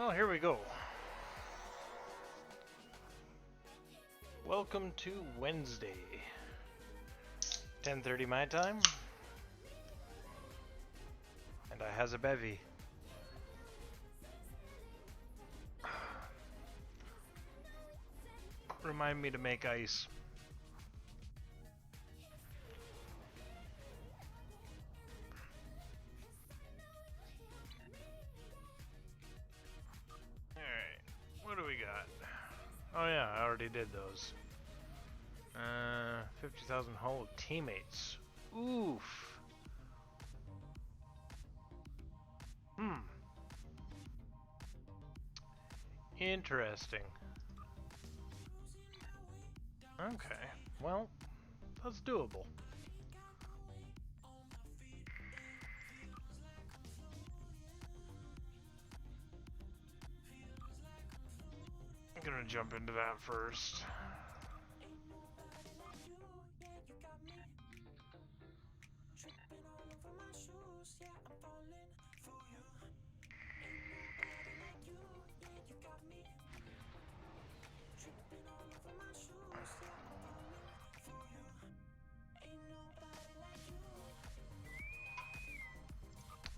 Well, here we go. Welcome to Wednesday, 10:30 my time, and I has a bevy. Remind me to make ice. Alright, what do we got? Oh yeah, I already did those. 50,000 Hall of Teammates. Oof. Interesting. Okay, well, that's doable. I'm gonna jump into that first.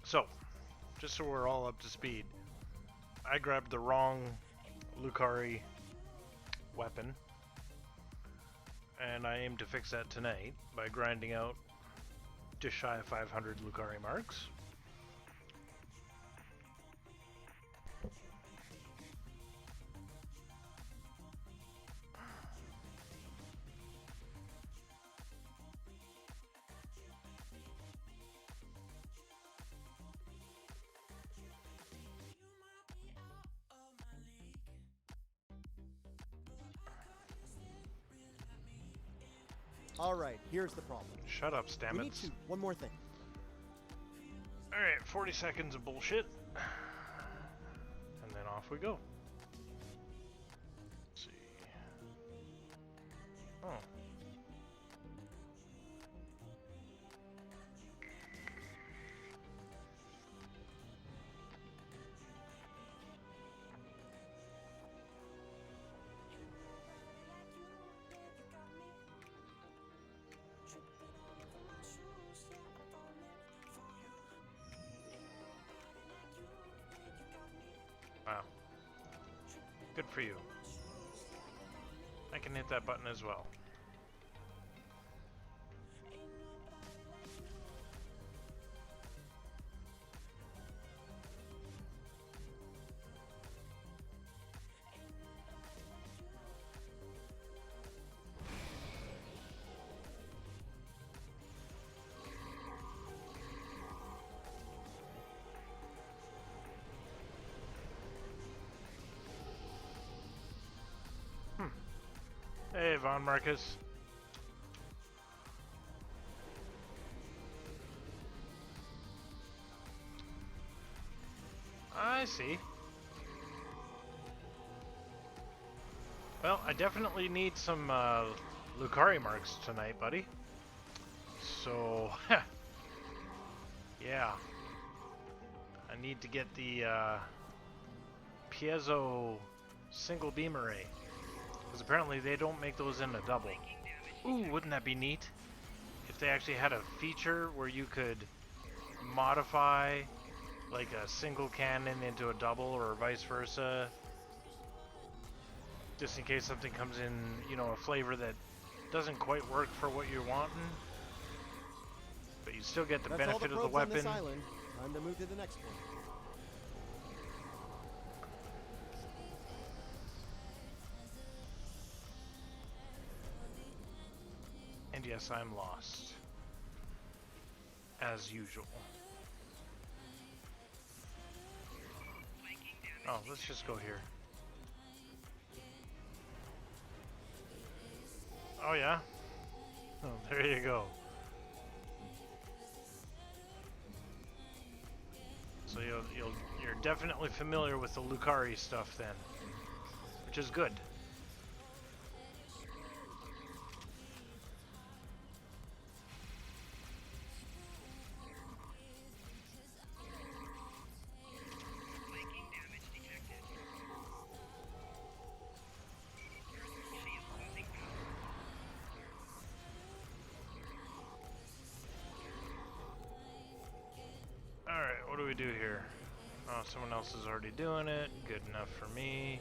So, just so we're all up to speed, I grabbed the wrong Lucario weapon, and I aim to fix that tonight by grinding out just shy of 500 Lucario marks. All right, here's the problem. Shut up, We need Stamets. to. One more thing. Alright, 40 seconds of bullshit. And then off we go. Let's see. Oh. Wow. Good for you. I can hit that button as well. Hey, Von Marcus. I see. Well, I definitely need some Lucario marks tonight, buddy. So, yeah. I need to get the Piezo single beam array. Because apparently they don't make those in a double. Ooh, wouldn't that be neat? If they actually had a feature where you could modify like a single cannon into a double or vice versa. Just in case something comes in, you know, a flavor that doesn't quite work for what you're wanting. But you still get the That's benefit all the of the probes on weapon. this island. Time to move to the next one. And yes, I'm lost. As usual. Oh, let's just go here. Oh yeah? Oh, there you go. So you're definitely familiar with the Lucario stuff then, which is good. we do here? Oh, someone else is already doing it. Good enough for me.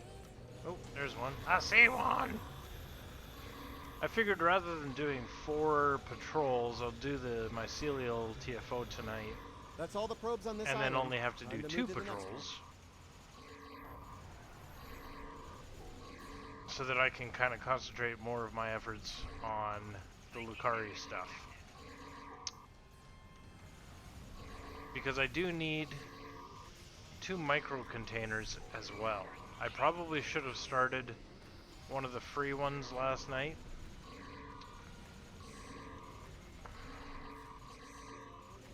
Oh, there's one. I see one! I figured rather than doing 4 patrols, I'll do the mycelial TFO tonight. That's all the probes on this And island. then only have to Time do to 2 move to the next one. patrols. So that I can kind of concentrate more of my efforts on the Lucari stuff. Because I do need 2 micro containers as well. I probably should have started one of the free ones last night.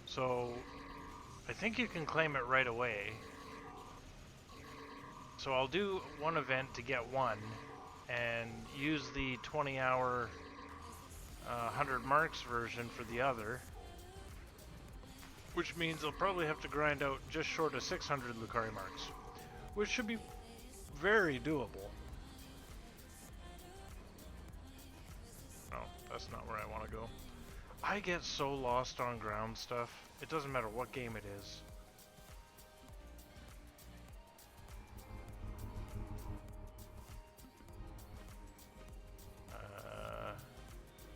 So I think you can claim it right away. So I'll do one event to get one and use the 20-hour 100 marks version for the other. Which means I'll probably have to grind out just short of 600 Lucari marks. Which should be very doable. Oh, that's not where I want to go. I get so lost on ground stuff. It doesn't matter what game it is.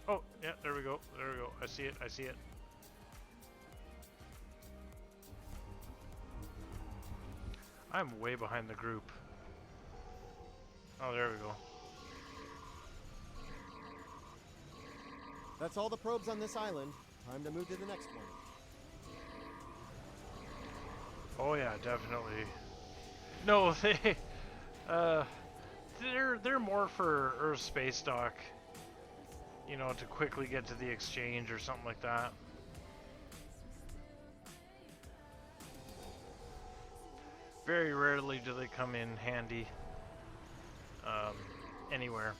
Oh, yeah, there we go. There we go. I see it. I see it. I'm way behind the group. Oh, there we go. That's all the probes on this island. Time to move to the next one. Oh yeah, definitely. No, they're more for Earth space dock. You know, to quickly get to the exchange or something like that. Very rarely do they come in handy anywhere.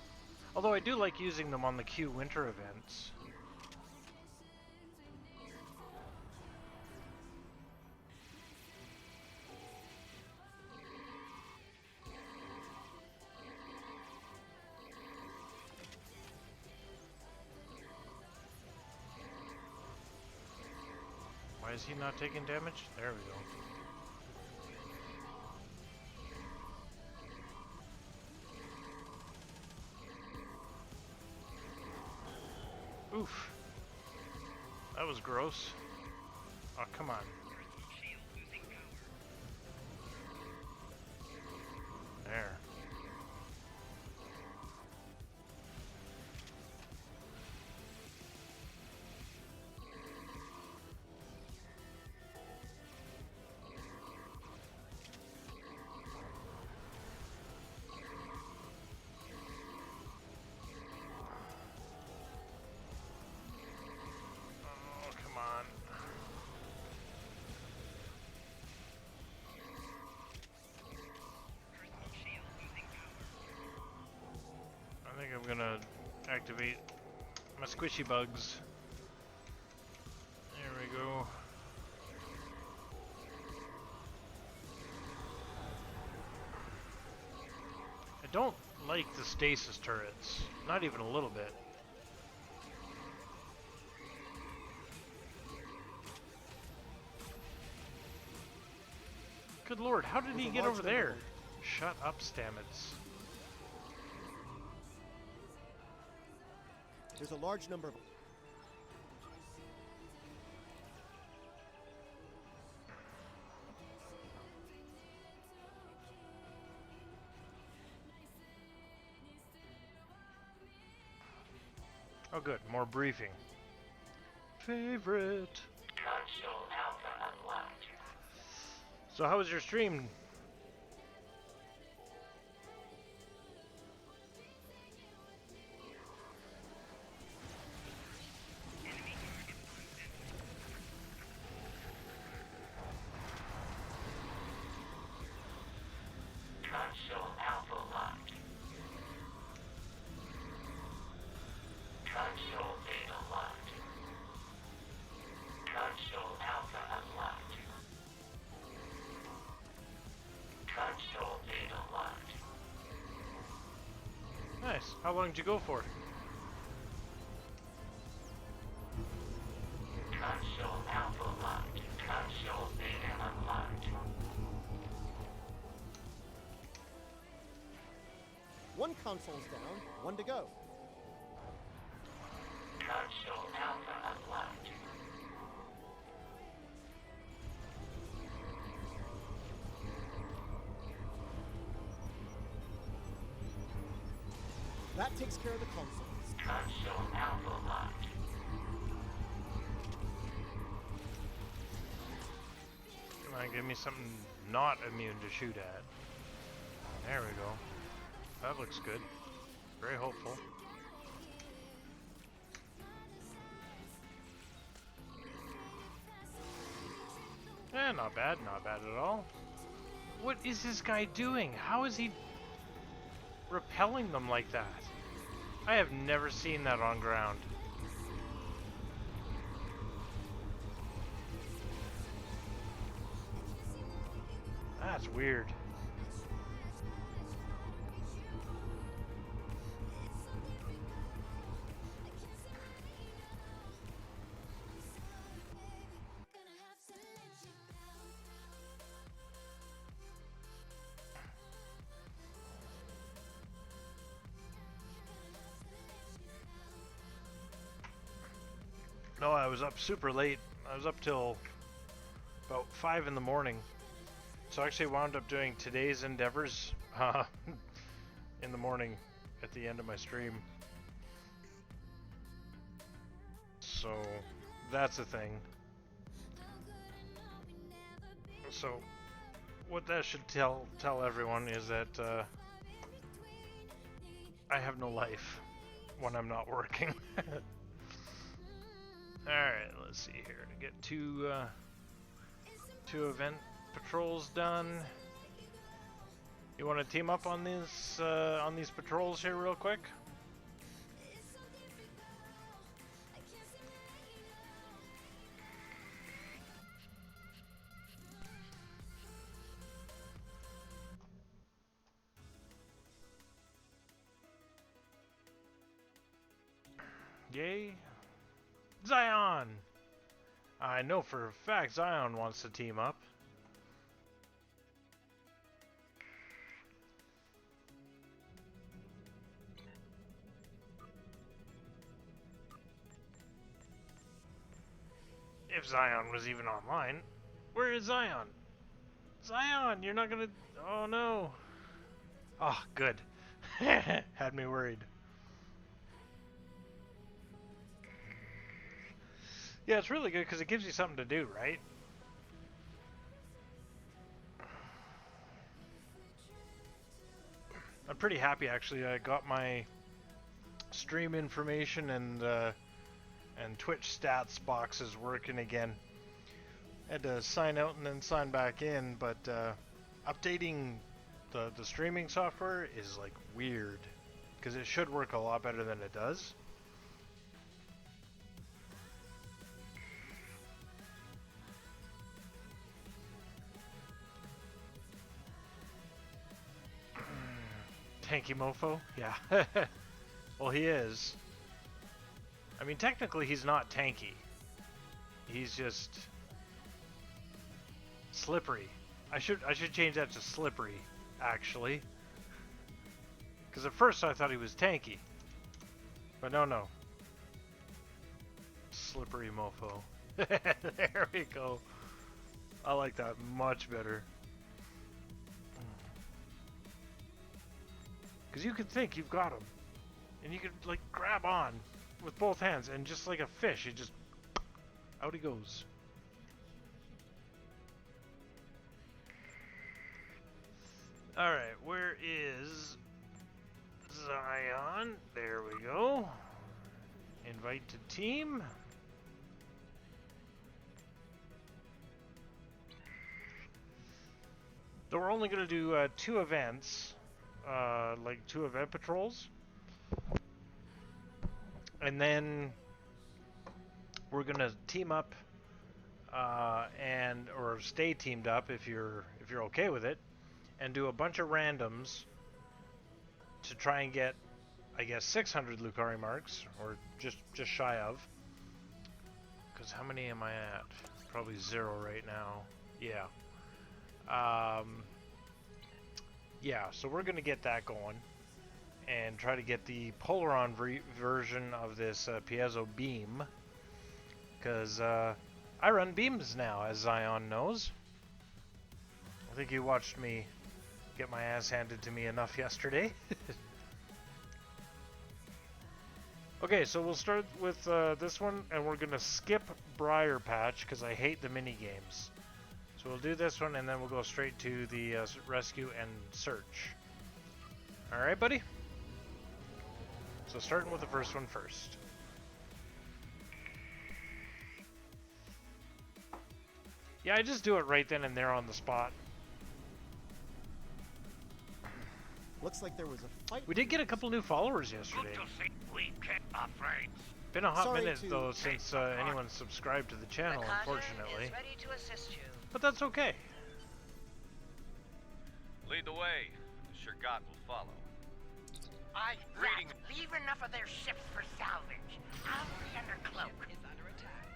Although I do like using them on the Q winter events. Why is he not taking damage? There we go. Oof. That was gross. Oh, come on. There. I think I'm gonna activate my squishy bugs. There we go. I don't like the stasis turrets. Not even a little bit. Good lord, how did he get over there? Shut up, Stamets. There's a large number of... Oh good, more briefing. Favorite. Console Alpha unlocked. So how was your stream? Console Alpha locked. Console Beta locked. Console Alpha unlocked. Console Beta locked. Nice. How long did you go for? Console Alpha locked. Console Beta unlocked. Console's down. One to go. Console Alpha unlocked. That takes care of the consoles. Console Alpha locked. Come on, give me something not immune to shoot at. There we go. That looks good. Very hopeful. Not bad, not bad at all. What is this guy doing? How is he repelling them like that? I have never seen that on ground. That's weird. No, I was up super late. I was up till about 5 in the morning. So I actually wound up doing today's endeavors in the morning at the end of my stream. So that's a thing. So what that should tell everyone is that I have no life when I'm not working. Alright, let's see here. To get two event patrols done. You want to team up on these patrols here real quick? Yay. Zion! I know for a fact Zion wants to team up. If Zion was even online. Where is Zion? Zion, you're not gonna... Oh no. Oh, good. Had me worried. Yeah, it's really good because it gives you something to do, right? I'm pretty happy actually. I got my stream information and Twitch stats boxes working again. Had to sign out and then sign back in, but updating the streaming software is like weird because it should work a lot better than it does. Tanky mofo? Yeah. Well, he is. I mean, technically he's not tanky. He's just slippery. I should change that to slippery, actually. Because at first I thought he was tanky. But no. Slippery mofo. There we go. I like that much better. Because you could think you've got him. And you could, like, grab on with both hands. And just like a fish, it just... out he goes. Alright, where is Zion? There we go. Invite to team. So we're only going to do 2 events. Like 2 event patrols, and then we're gonna team up or stay teamed up if you're okay with it, and do a bunch of randoms to try and get, I guess, 600 Lucari marks, or just shy of. Because how many am I at? Probably 0 right now. Yeah. Yeah, so we're going to get that going. and try to get the Polaron version of this piezo beam, because I run beams now, as Zion knows. I think you watched me get my ass handed to me enough yesterday. Okay, so we'll start with this one, and we're gonna skip Briar Patch because I hate the mini games. So we'll do this one, and then we'll go straight to the rescue and search. All right, buddy. So starting with the first one first. Yeah, I just do it right then and there on the spot. Looks like there was a fight. We did get a couple new followers yesterday. Been a hot Sorry minute to- though since anyone subscribed to the channel, The contact unfortunately. is ready to assist you. But that's okay. Lead the way. Shergat will follow. I Reading. leave enough of their ships for salvage. I'll be under cloak. Is under attack.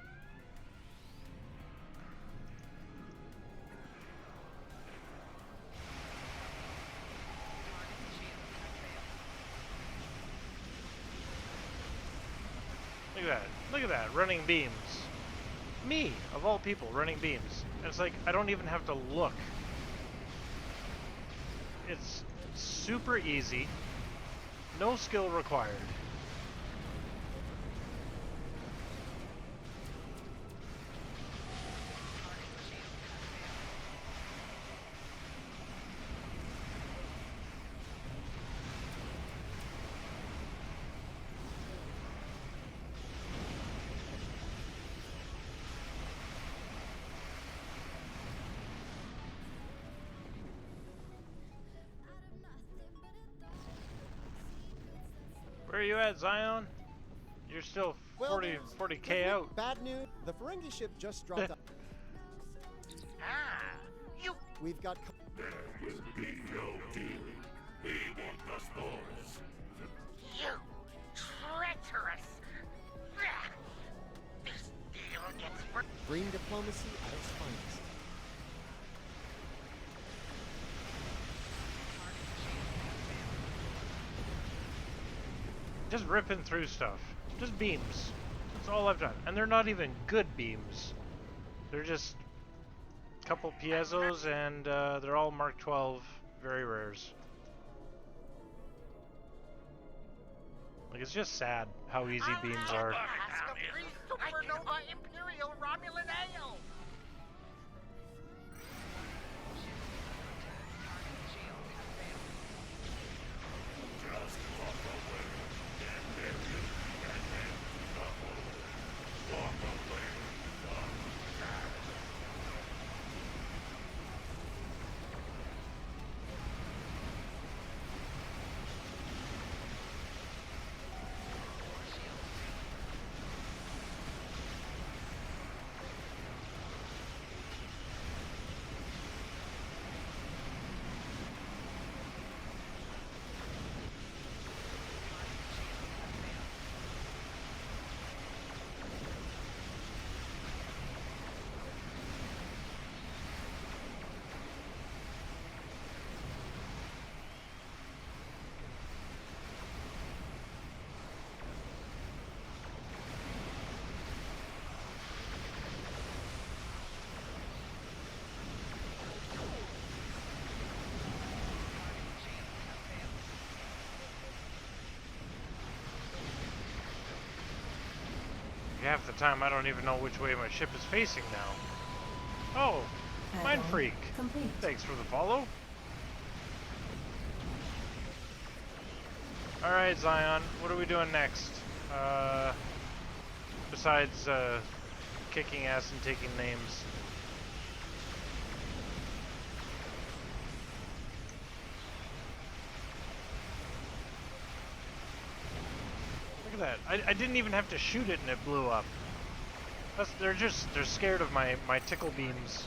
Look at that. Look at that. Running beams. Me, of all people, running beams. And it's like, I don't even have to look. It's super easy. No skill required. Where are you at, Zion? You're still Well, 40k out. Bad news. The Ferengi ship just dropped out. Ah, you We've got. You treacherous! Ah, this deal gets Green diplomacy at its finest. Just ripping through stuff. Just beams. That's all I've done. And they're not even good beams. They're just a couple piezos, and they're all Mark 12 very rares. Like, it's just sad how easy beams are. Ask a free supernova Imperial Romulan ale! Half the time I don't even know which way my ship is facing now. Oh, Mind Freak. Complete. Thanks for the follow. Alright, Zion, what are we doing next? Besides kicking ass and taking names. Look at that. I didn't even have to shoot it and it blew up. They're scared of my tickle beams.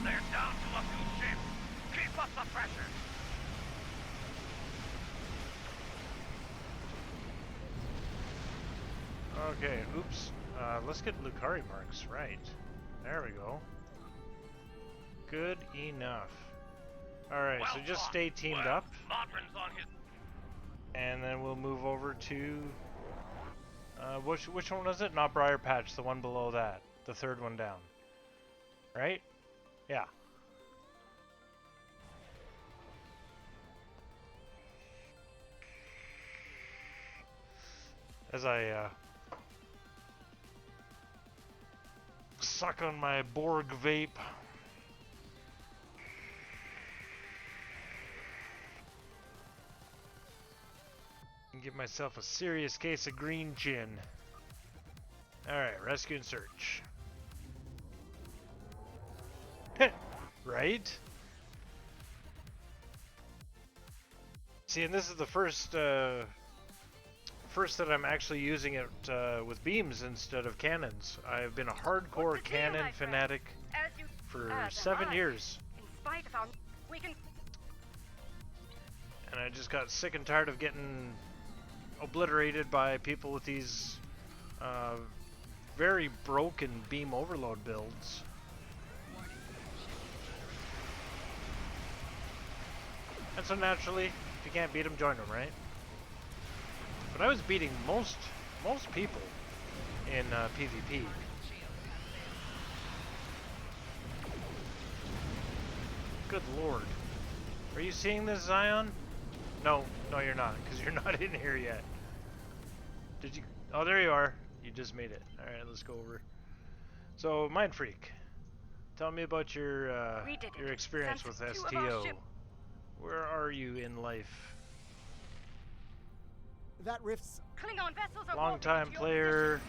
They're down to a few ships. Keep up the pressure. Okay, oops. Let's get Lucari marks, right. There we go. Good enough. Alright, so Well just fought. stay teamed Well, up, Modron's on his... and then we'll move over to... which one was it? Not Briar Patch, the one below that. The third one down. Right? Yeah. As I, suck on my Borg vape. And give myself a serious case of green gin. Alright, rescue and search. Right? See, and this is the first that I'm actually using it with beams instead of cannons. I've been a hardcore What's the deal, cannon my friend? fanatic As you for am 7 I. years. In spite of our we can And I just got sick and tired of getting obliterated by people with these very broken beam overload builds. And so naturally, if you can't beat them, join them, right? But I was beating most people in PvP. Good lord. Are you seeing this, Zion? No, you're not, because you're not in here yet. Did you? Oh, there you are. You just made it. Alright, let's go over. So, Mind Freak, tell me about your We did it. experience with Sent 2 of our STO. ship- Where are you in life? That rift's Klingon vessels are Long warping time into your player,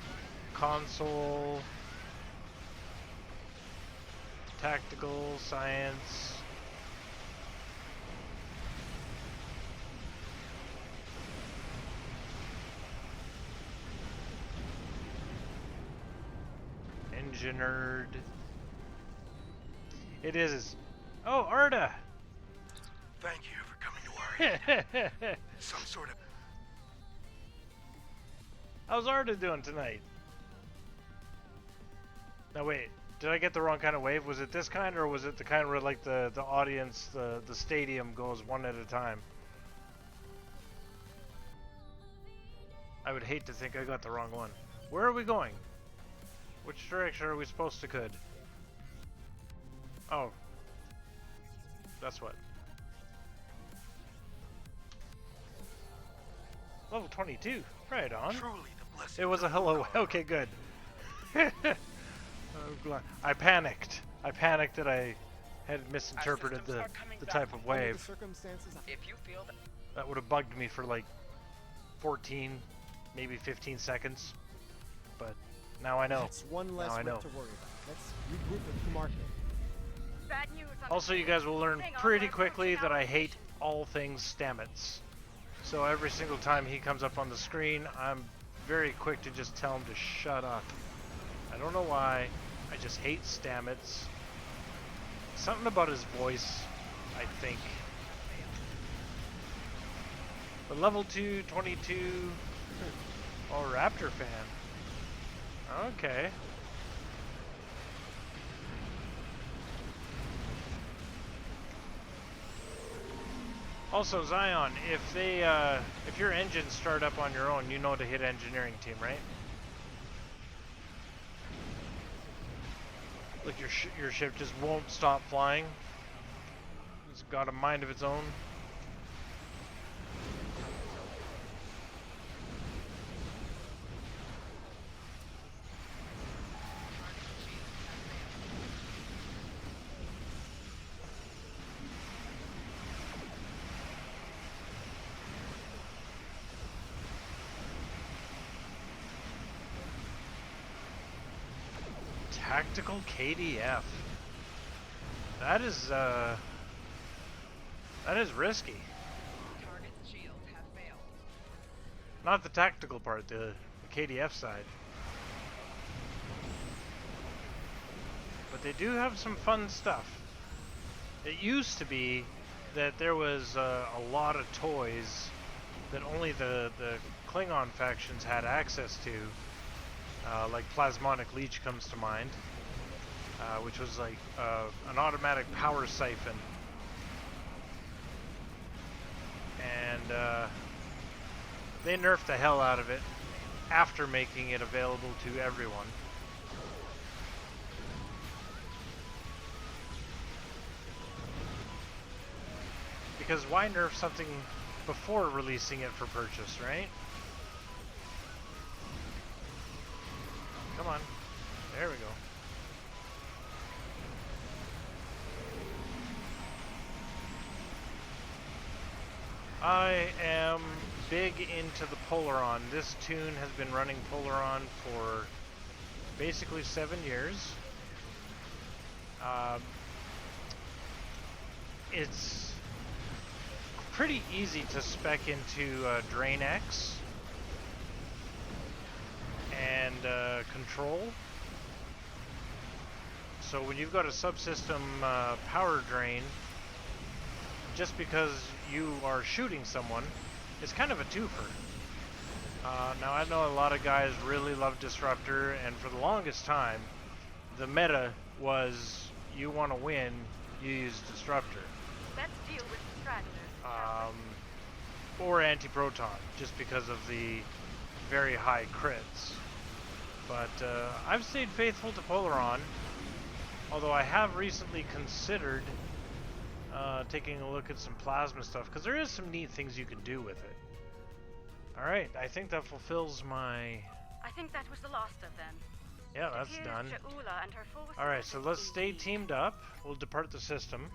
console, tactical, science. Engineered. It is. Oh, Arda! Thank you for coming to our aid. Some sort of... How's Arda doing tonight? Now wait, did I get the wrong kind of wave? Was it this kind, or was it the kind where like the audience, the stadium goes one at a time? I would hate to think I got the wrong one. Where are we going? Which direction are we supposed to could? Oh. That's what. Level 22. Right on. Truly the blessing. It was a of hello. Lucari. Okay, good. I'm glad. I panicked. I panicked that I had misinterpreted systems are coming the back. type of under the wave. circumstances. If you feel that... That would have bugged me for like 14, maybe 15 seconds. But now I know. That's one less Now I rift know. to worry about. Let's regroup with Kumarko. Bad news on Also, the you guys will learn Hang on, pretty we're quickly approaching that our I hate all things Stamets. So every single time he comes up on the screen, I'm very quick to just tell him to shut up. I don't know why. I just hate Stamets. Something about his voice, I think. But level 2, 22. Oh, Raptor fan. Okay. Also, Zion, if your engines start up on your own, you know to hit engineering team, right? Like your ship just won't stop flying. It's got a mind of its own. Tactical KDF. That is risky. Target's shields have failed. Not the tactical part, the KDF side. But they do have some fun stuff. It used to be that there was a lot of toys that only the Klingon factions had access to, Like Plasmonic Leech comes to mind, which was like an automatic power siphon. And they nerfed the hell out of it after making it available to everyone. Because why nerf something before releasing it for purchase, right? Come on. There we go. I am big into the Polaron. This tune has been running Polaron for basically 7 years. It's pretty easy to spec into Drain X and Control. So when you've got a subsystem power drain, just because you are shooting someone, it's kind of a twofer. Now I know a lot of guys really love Disruptor, and for the longest time, the meta was you want to win, you use Disruptor. Let's deal with the stragglers. Or Anti-Proton, just because of the very high crits. But I've stayed faithful to Polaron, although I have recently considered taking a look at some plasma stuff, because there is some neat things you can do with it. Alright, I think that fulfills my... I think that was the last of them. Yeah, It that's appears done. Ja'ula and her forces Alright, so have let's been stay defeated. teamed up. We'll depart the system.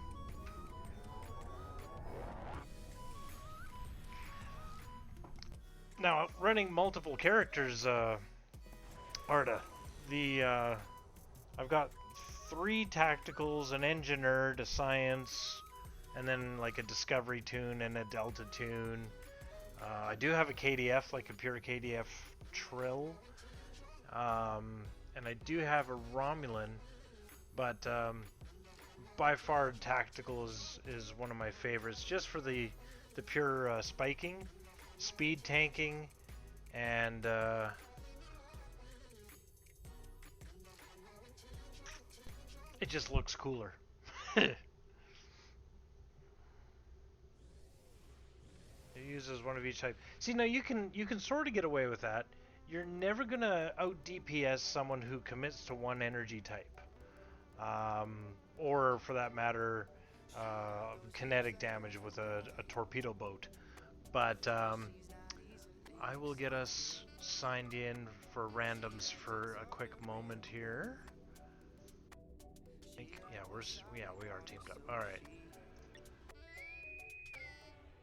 Now, running multiple characters, Arda, I've got 3 tacticals, an engineer, a science, and then like a discovery tune and a delta tune. I do have a KDF, like a pure KDF Trill, and I do have a Romulan, but by far tactical is one of my favorites, just for the pure spiking, speed tanking, and it just looks cooler. It uses one of each type. See, now you can sort of get away with that. You're never gonna out DPS someone who commits to one energy type, or for that matter, kinetic damage with a torpedo boat. But I will get us signed in for randoms for a quick moment here. I think, yeah, we are teamed up. All right.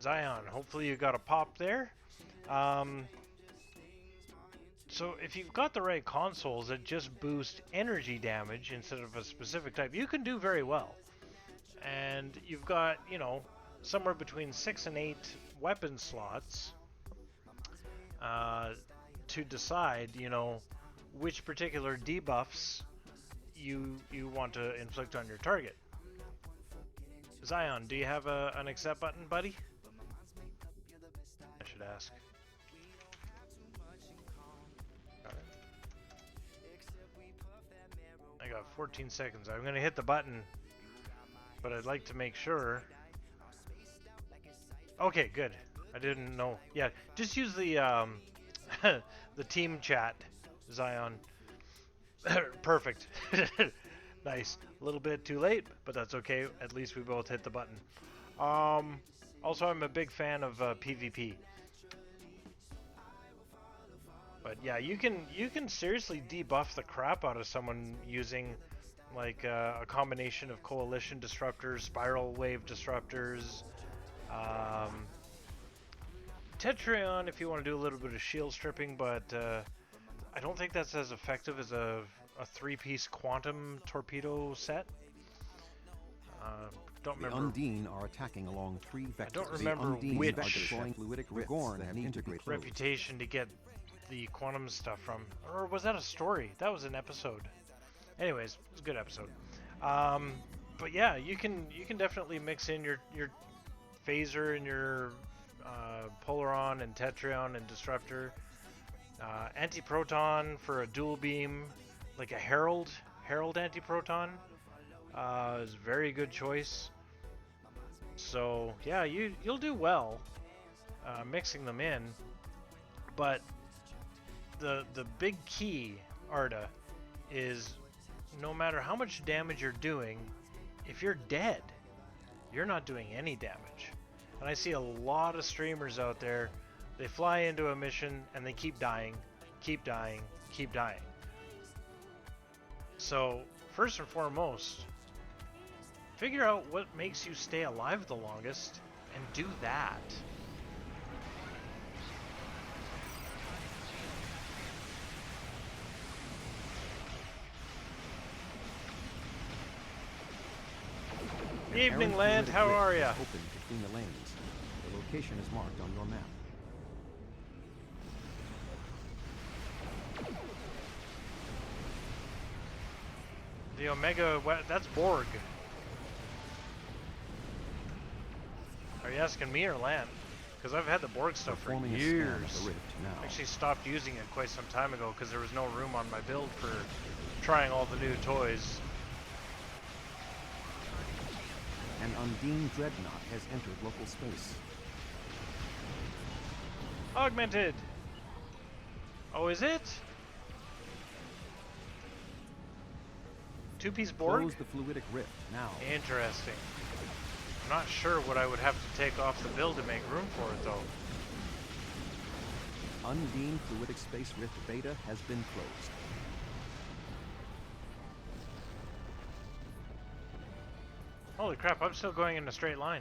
Zion, hopefully you got a pop there. So if you've got the right consoles that just boost energy damage instead of a specific type, you can do very well. And you've got, you know, somewhere between 6 and 8 weapon slots to decide, you know, which particular debuffs you want to inflict on your target. Zion, do you have an accept button, buddy? I should ask. Got it. I got 14 seconds. I'm gonna hit the button, but I'd like to make sure. Okay, good. I didn't know. Yeah, just use the the team chat, Zion. Perfect. Nice. A little bit too late, but that's okay. At least we both hit the button. Also, I'm a big fan of PvP. But yeah, you can seriously debuff the crap out of someone using like a combination of coalition disruptors, spiral wave disruptors, Tetrion if you want to do a little bit of shield stripping, but I don't think that's as effective as a 3-piece quantum torpedo set. Don't The remember. Undine are attacking along 3 vectors. don't remember the Undines which are deploying fluidic rifts that need to be closed. Reputation to get the quantum stuff from, or was that a story? That was an episode. Anyways, it was a good episode. But yeah, you can definitely mix in your phaser and your Polaron and Tetrion and Disruptor. Anti-proton for a dual beam, like a Herald anti-proton, is a very good choice. So yeah, you'll do well mixing them in, but the big key, Arda, is no matter how much damage you're doing, if you're dead, you're not doing any damage. And I see a lot of streamers out there, they fly into a mission and they keep dying, keep dying, keep dying. So first and foremost, figure out what makes you stay alive the longest and do that. Evening, Land. How are ya? Open between the lanes. The location is marked on your map. The Omega, that's Borg. Are you asking me or Lan? Because I've had the Borg stuff for Performing a scan of years. the rift now. Actually stopped using it quite some time ago because there was no room on my build for trying all the new toys. An Undine Dreadnought has entered local space. Augmented! Oh, is it? Two-piece Borg? Close the fluidic rift now. Interesting. I'm not sure what I would have to take off the build to make room for it, though. Undine Fluidic Space Rift Beta has been closed. Holy crap, I'm still going in a straight line.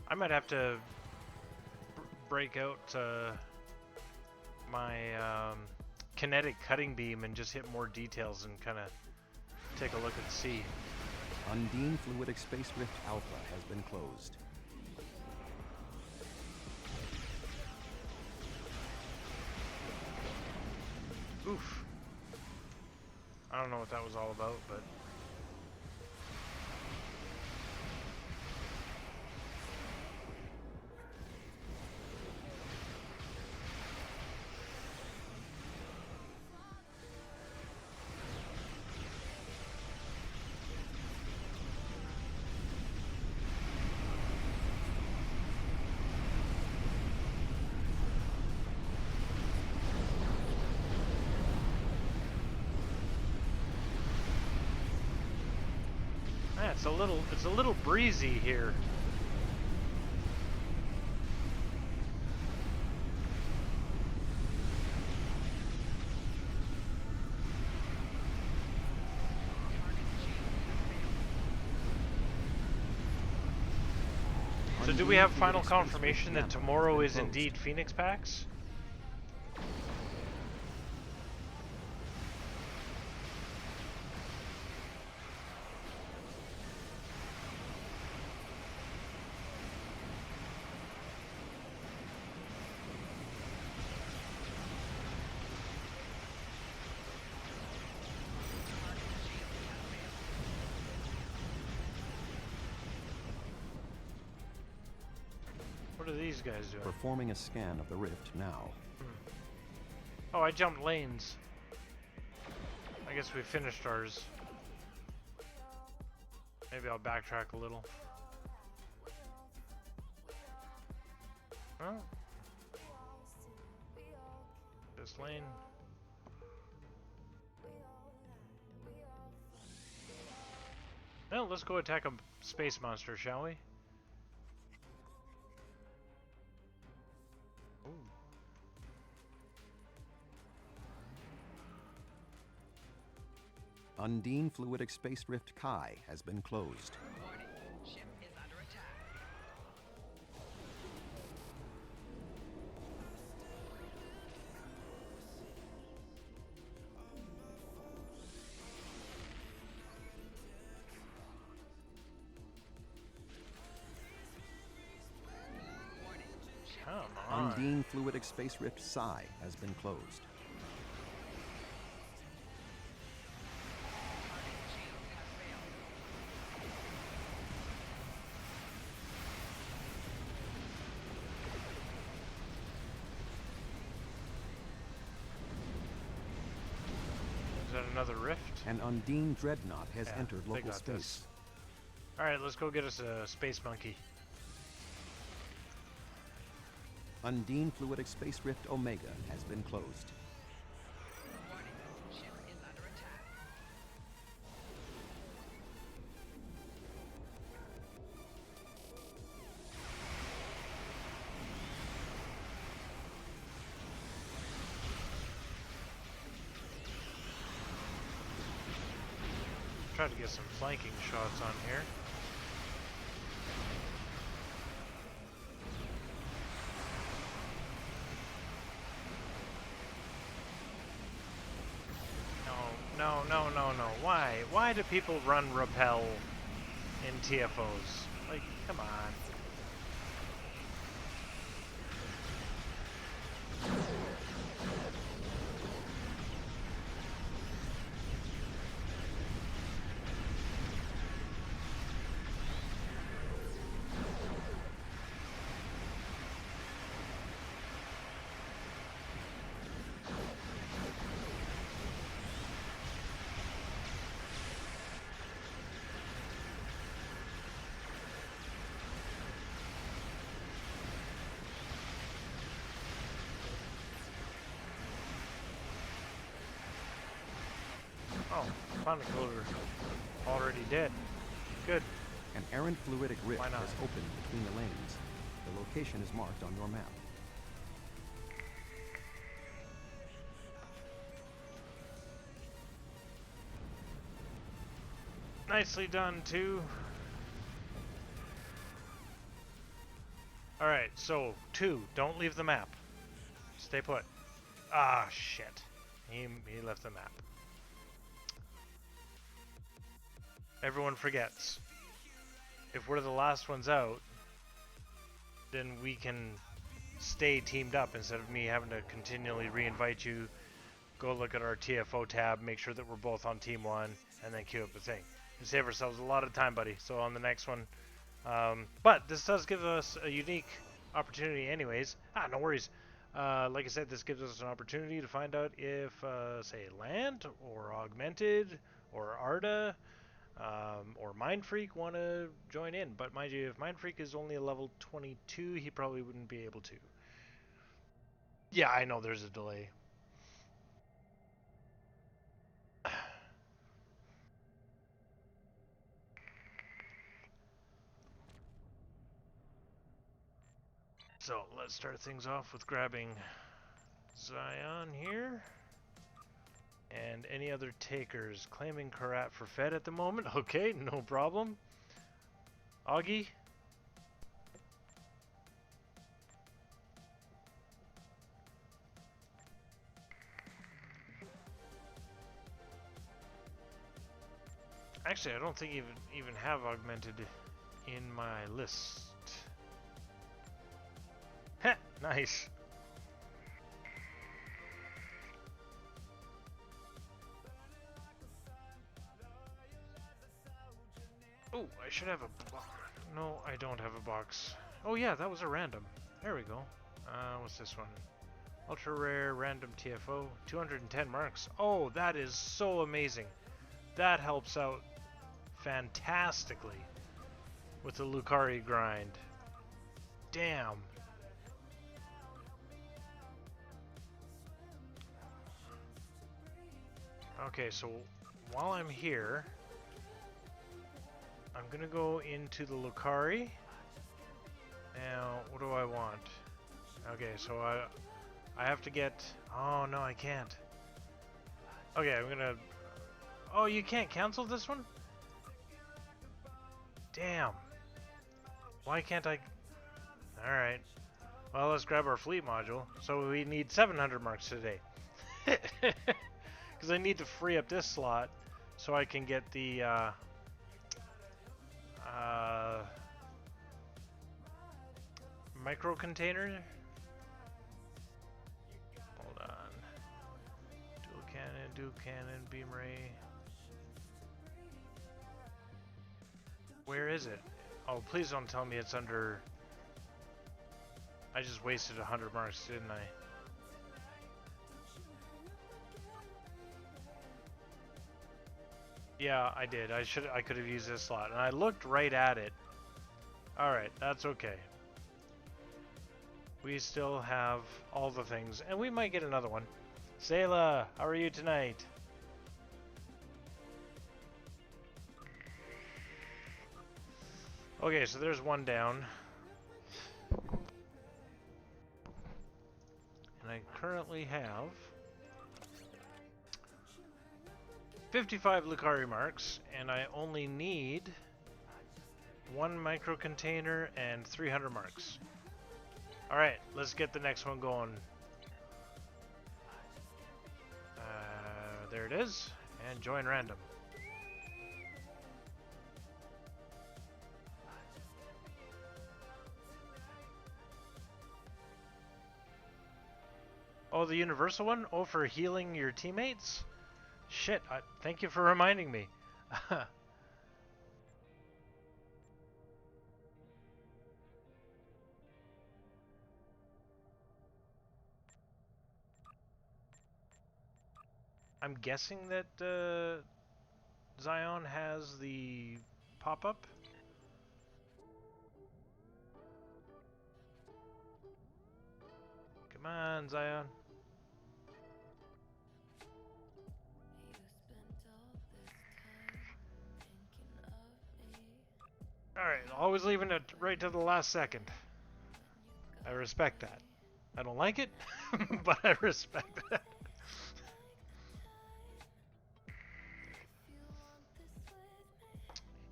I might have to break out my kinetic cutting beam and just hit more details and kind of take a look and see. Undine Fluidic Space Rift Alpha has been closed. Oof. I don't know what that was all about, but... Yeah, it's a little breezy here. So do we have final confirmation that tomorrow is indeed Phoenix PAX? What are these guys doing? Performing a scan of the rift now. Oh, I jumped lanes. I guess we finished ours. Maybe I'll backtrack a little. Oh. This lane. Well, let's go attack a space monster, shall we? Ooh. Undine Fluidic Space Rift Kai has been closed. Warning, ship is under attack. Warning, ship Come on. Undine Fluidic Space Rift Psi has been closed. shields have failed. that another rift? An Undine dreadnought has Yeah, entered they local got space. this. Alright, let's go get us a space monkey. Undine Fluidic Space Rift Omega has been closed. Warning. Ship is under attack. Try to get some flanking shots on here. No, no, no, no, no. Why? Why do people run repel in TFOs? Like, come on. Oh, Sonic Loader already dead. Good. An errant fluidic rift Why not? has opened between the lanes. The location is marked on your map. Nicely done, too. Alright, so, 2, don't leave the map. Stay put. Ah, shit. He left the map. Everyone forgets. If we're the last ones out, then we can stay teamed up instead of me having to continually re-invite you, go look at our TFO tab, make sure that we're both on Team 1, and then queue up the thing. We save ourselves a lot of time, buddy. So on the next one. But this does give us a unique opportunity anyways. No worries. Like I said, this gives us an opportunity to find out if, say, Land, or Augmented, or Arda, or Mindfreak want to join in. But mind you, if Mindfreak is only a level 22, he probably wouldn't be able to. Yeah, I know there's a delay. So let's start things off with grabbing Zion here. And any other takers. Claiming Karat for Fed at the moment. Okay, no problem. Augie. Actually, I don't think even have Augmented in my list. Heh, nice. Oh, I should have a box. No, I don't have a box. Oh yeah, that was a random. There we go. What's this one? Ultra rare random TFO. 210 marks. Oh, that is so amazing. That helps out fantastically with the Lucaria grind. Damn. Okay, so while I'm here, I'm gonna go into the Lucaria. Now, what do I want? Okay, so I have to get. Oh no, I can't. Okay, I'm gonna. Oh, you can't cancel this one? Damn. Why can't I? All right. Well, let's grab our fleet module. So we need 700 marks today. Because I need to free up this slot so I can get the micro container. Hold on. Dual cannon, beam ray. Where is it? Oh, please don't tell me it's under. I just wasted 100 marks, didn't I? Yeah, I did. I could have used this slot, and I looked right at it. All right, that's okay. We still have all the things, and we might get another one. Sayla, how are you tonight? Okay, so there's one down. And I currently have 55 Lucari marks, and I only need 1 micro container and 300 marks. Alright, let's get the next one going. There it is, and join random. Oh, the universal one? Oh, for healing your teammates? Shit, thank you for reminding me. I'm guessing that Zion has the pop-up. Come on, Zion. Alright, always leaving it right to the last second. I respect that. I don't like it, but I respect that.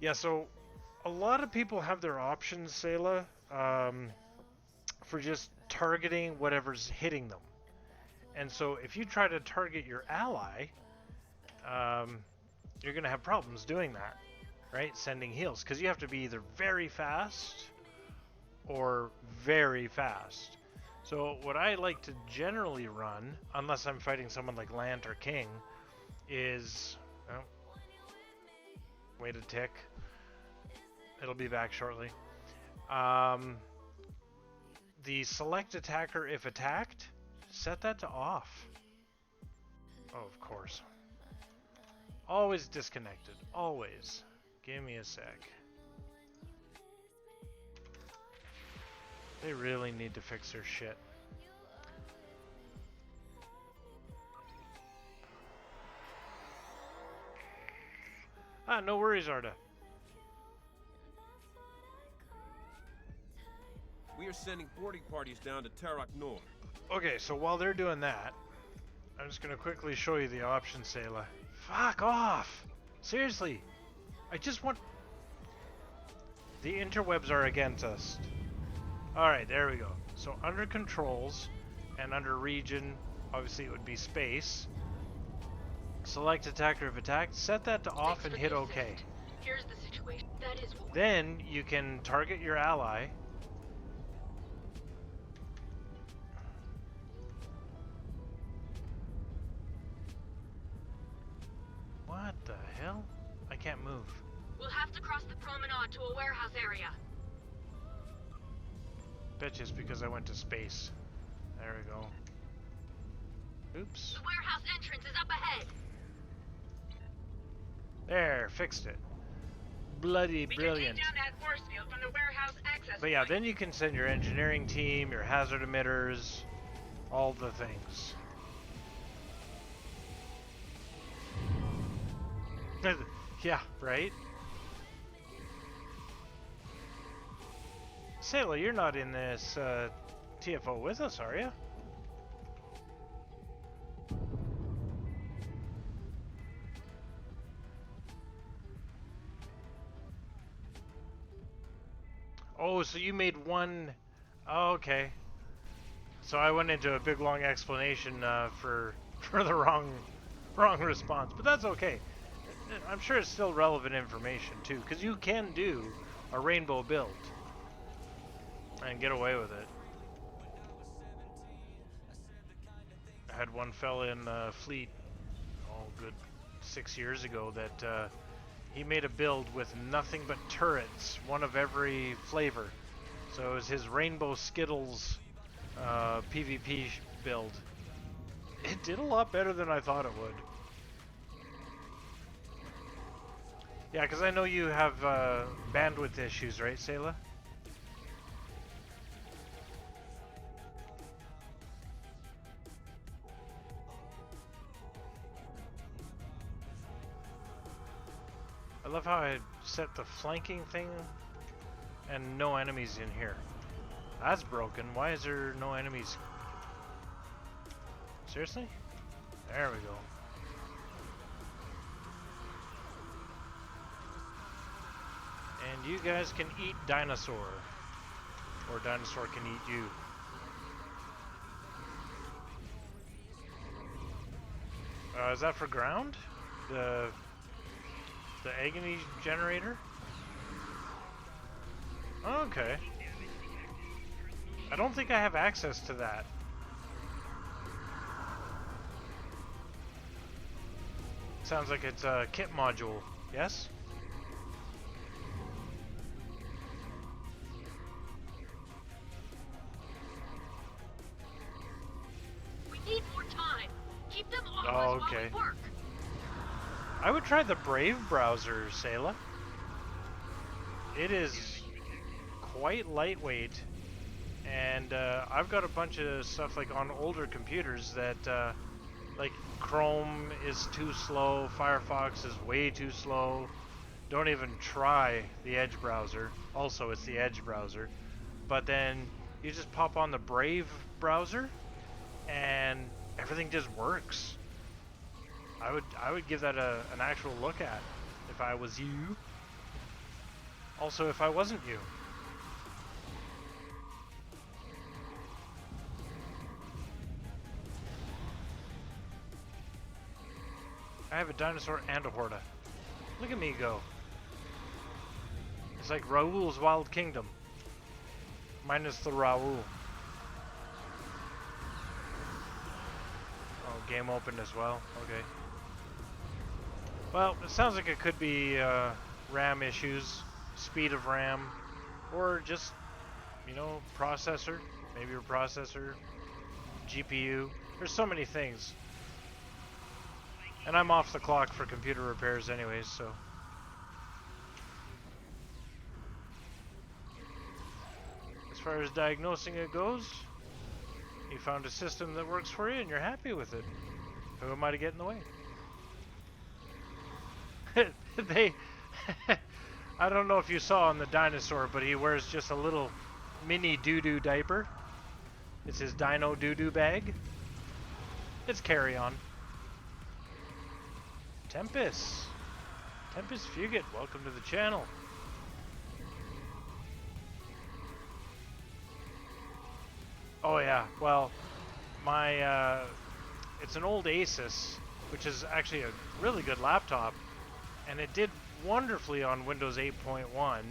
Yeah, so a lot of people have their options, Sayla, for just targeting whatever's hitting them. And so if you try to target your ally, you're going to have problems doing that, right? Sending heals, because you have to be either very fast or very fast. So what I like to generally run, unless I'm fighting someone like Lant or King, is... Oh, wait a tick. It'll be back shortly. The select attacker if attacked, set that to off. Oh, of course. Always disconnected. Always. Give me a sec. They really need to fix their shit. Ah, no worries, Arda. We are sending boarding parties down to Tarak North. Okay, so while they're doing that, I'm just gonna quickly show you the options, Sayla. Fuck off! Seriously! I just want... The interwebs are against us. Alright, there we go. So under controls, and under region, obviously it would be space. Select attacker if attacked, set that to off and hit OK. Here's the situation. That is what Then you can target your ally. What the hell? I can't move. we'll have to cross the promenade to a warehouse area. Bet you it's because I went to space. There we go. Oops. The warehouse entrance is up ahead. There, fixed it. Bloody brilliant. We can take down that force field from the warehouse access But yeah, point. then you can send your engineering team, your hazard emitters, all the things. Yeah, right? Sayla, you're not in this TFO with us, are you? Oh, so you made one... Oh, okay. So I went into a big long explanation for the wrong response, but that's okay. I'm sure it's still relevant information too, because you can do a rainbow build and get away with it. I had one fella in Fleet, oh good 6 years ago, that he made a build with nothing but turrets, one of every flavor. So it was his Rainbow Skittles PvP build. It did a lot better than I thought it would. Yeah, because I know you have bandwidth issues, right, Sayla? I love how I set the flanking thing and no enemies in here. That's broken. Why is there no enemies? Seriously? There we go. And you guys can eat dinosaur. Or dinosaur can eat you. Is that for ground? The agony generator? Okay. I don't think I have access to that. Sounds like it's a kit module, yes? We need more time. Keep them off Oh, us okay. while we work. I would try the Brave browser, Sayla. It is quite lightweight, and I've got a bunch of stuff like on older computers that like Chrome is too slow, Firefox is way too slow. Don't even try the Edge browser. Also, it's the Edge browser. But then you just pop on the Brave browser and everything just works. I would give that an actual look at if I was you. Also, if I wasn't you. I have a dinosaur and a Horta. Look at me go. It's like Raoul's Wild Kingdom. Minus the Raoul. Oh, game opened as well. Okay. Well, it sounds like it could be RAM issues, speed of RAM, or just, you know, processor. Maybe your processor, GPU. There's so many things. And I'm off the clock for computer repairs anyways, so. As far as diagnosing it goes, you found a system that works for you and you're happy with it. Who am I to get in the way? I don't know if you saw on the dinosaur, but he wears just a little mini doo-doo diaper. It's his dino doo-doo bag. It's carry-on. Tempest Fugit, welcome to the channel. Oh yeah, well, my it's an old Asus, which is actually a really good laptop, and it did wonderfully on Windows 8.1.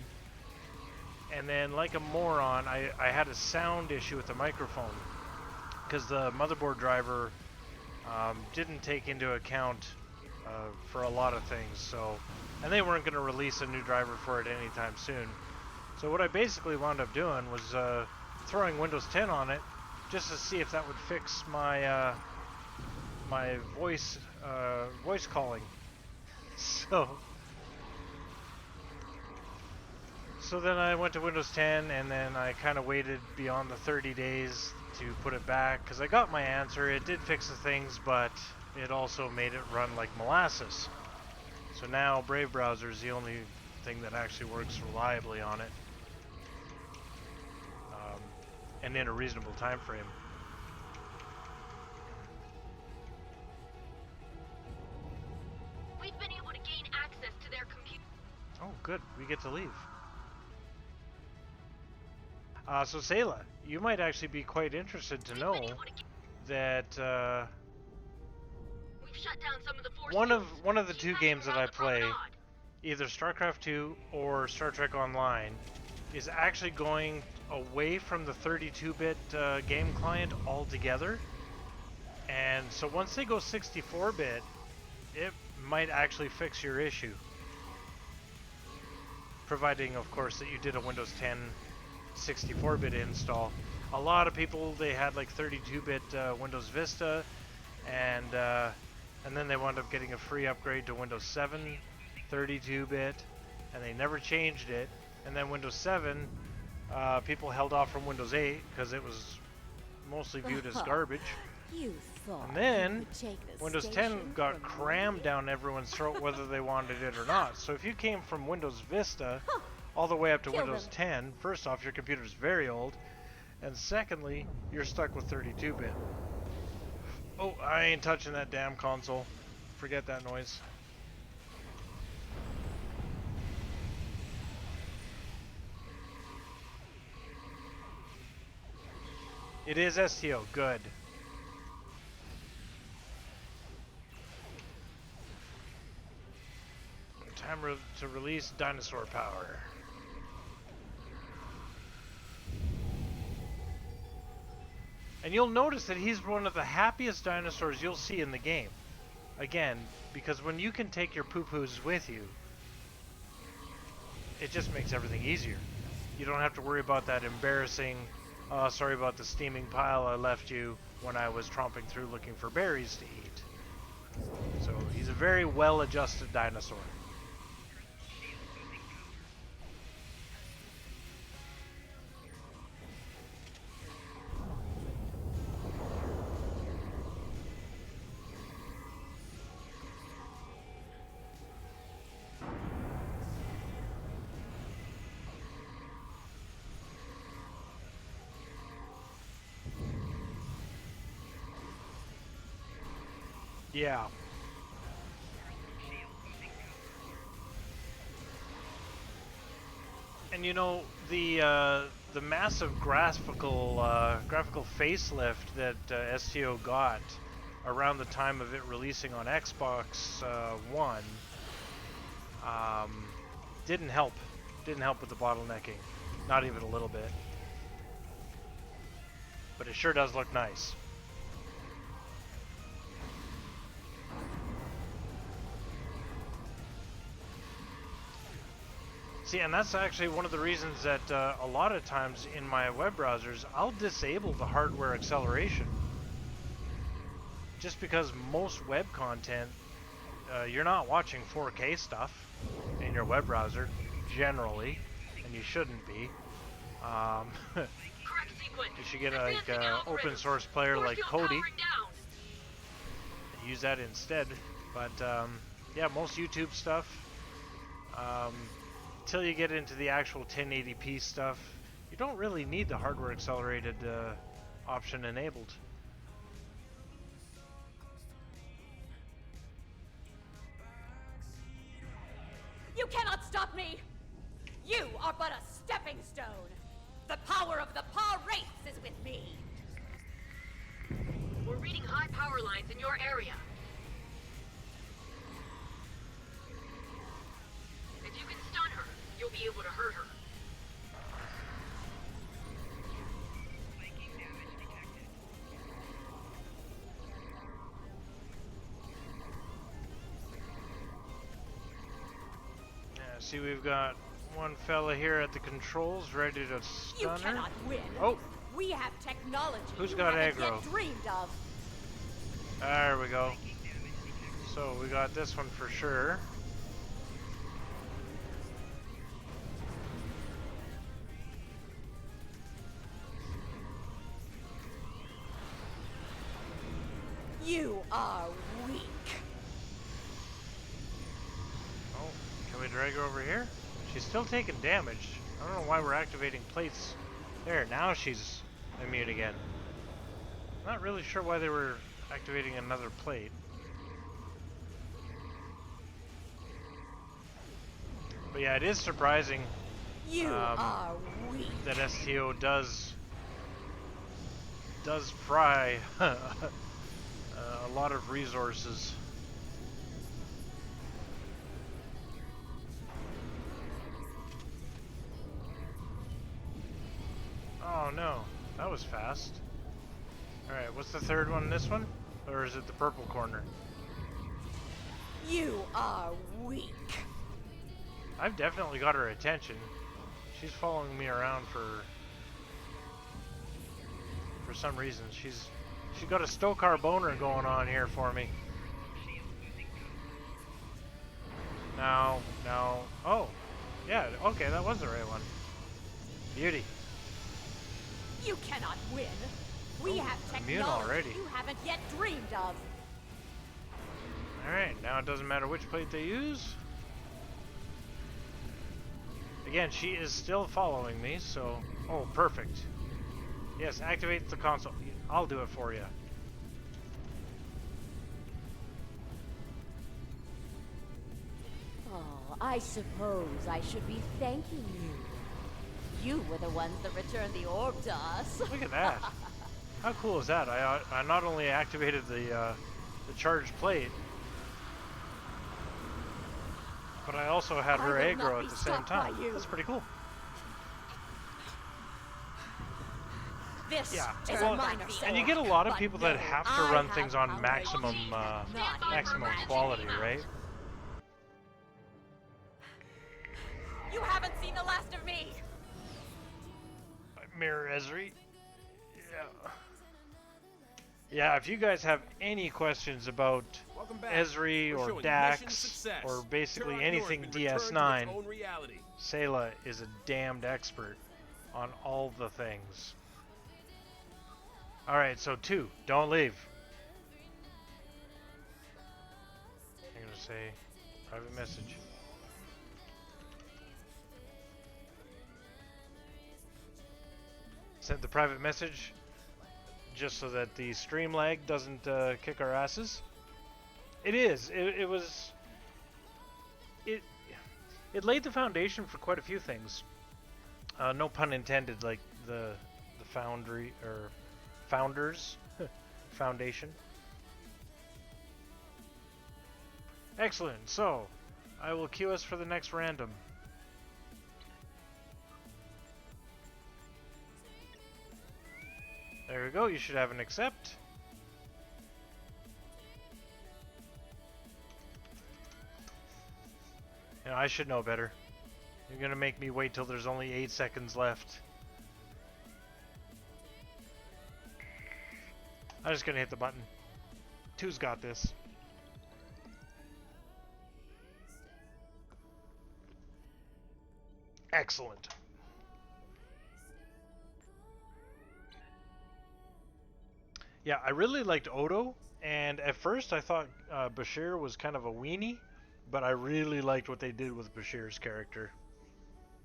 And then, like a moron, I had a sound issue with the microphone because the motherboard driver didn't take into account for a lot of things. So, and they weren't going to release a new driver for it anytime soon. So what I basically wound up doing was throwing Windows 10 on it just to see if that would fix my my voice calling. So then I went to Windows 10, and then I kind of waited beyond the 30 days to put it back because I got my answer. It did fix the things, but it also made it run like molasses. So now Brave browser is the only thing that actually works reliably on it, and in a reasonable time frame. We've been able to gain access to their computer. Oh, good. We get to leave. So Sayla, you might actually be quite interested to know that We've shut down some of the force one of the two fields. games that I play, Promenade. either StarCraft 2 or Star Trek Online, is actually going away from the 32-bit game client altogether. And so once they go 64-bit, it might actually fix your issue. Providing, of course, that you did a Windows 10 64-bit install. A lot of people, they had like 32-bit Windows Vista, and then they wound up getting a free upgrade to Windows 7 32-bit, and they never changed it. And then Windows 7, people held off from Windows 8 because it was mostly viewed as garbage. You thought And then you could take the Windows 10 station got from crammed me? down everyone's throat whether they wanted it or not. So if you came from Windows Vista all the way up to Kill Windows them. 10, first off, your computer's very old, and secondly, you're stuck with 32-bit. Oh, I ain't touching that damn console. Forget that noise. It is STO, good. Time to release dinosaur power. And you'll notice that he's one of the happiest dinosaurs you'll see in the game. Again, because when you can take your poo-poos with you, it just makes everything easier. You don't have to worry about that embarrassing, sorry about the steaming pile I left you when I was tromping through looking for berries to eat. So he's a very well-adjusted dinosaur. Yeah. And you know, the massive graphical facelift that STO got around the time of it releasing on Xbox One didn't help. Didn't help with the bottlenecking, not even a little bit. But it sure does look nice. See, and that's actually one of the reasons that a lot of times in my web browsers, I'll disable the hardware acceleration. Just because most web content, you're not watching 4K stuff in your web browser, generally, and you shouldn't be. Correct sequence. You should get a Advancing algorithm. open source player Force like field Kodi. powering down. Use that instead. But yeah, most YouTube stuff, until you get into the actual 1080p stuff, you don't really need the hardware accelerated option enabled. You cannot stop me! You are but a stepping stone! The power of the Paw Wraiths is with me! We're reading high power lines in your area. If you can stun her, you'll be able to hurt her. Yeah, see, we've got one fella here at the controls ready to You stun her. cannot win! Oh, We have technology Who's you got haven't aggro? yet dreamed of! there we go. So we got this one for sure. You are weak! Oh, can we drag her over here? She's still taking damage. I don't know why we're activating plates. There, now she's immune again. Not really sure why they were activating another plate. But yeah, it is surprising You are weak! that STO does fry a lot of resources. Oh no, that was fast. Alright, what's the third one? This one? Or is it the purple corner? You are weak! I've definitely got her attention. She's following me around for some reason. She's got a Stokar boner going on here for me. No, no. Oh, yeah, okay, that was the right one. Beauty. You cannot win. We have immune technology already. you haven't yet dreamed of. Alright, now it doesn't matter which plate they use. Again, she is still following me, so... Oh, perfect. Yes, activate the console. I'll do it for you. Oh, I suppose I should be thanking you. You were the ones that returned the orb to us. Look at that. How cool is that? I not only activated the charged plate, but I also had her I will not aggro be at the same stopped by time. you. That's pretty cool. This Yeah, is well, a minor and you sword, get a lot of but people that no, have to I run have things on power. maximum quality, right? You haven't seen the last of me. Mirror Esri. Yeah. Yeah, if you guys have any questions about Welcome back. Esri We're or showing mission Dax success. or basically Turok anything North been returned to its DS9, own reality. Sayla is a damned expert on all the things. Alright, so 2, don't leave. I'm gonna say private message. Sent the private message just so that the stream lag doesn't kick our asses. It is. It was. It laid the foundation for quite a few things. No pun intended, like the foundry or founders foundation. Excellent. So, I will queue us for the next random. There we go. You should have an accept. You know, I should know better. You're gonna make me wait till there's only 8 seconds left. I'm just gonna hit the button. 2's got this. Excellent. Yeah, I really liked Odo, and at first I thought Bashir was kind of a weenie, but I really liked what they did with Bashir's character.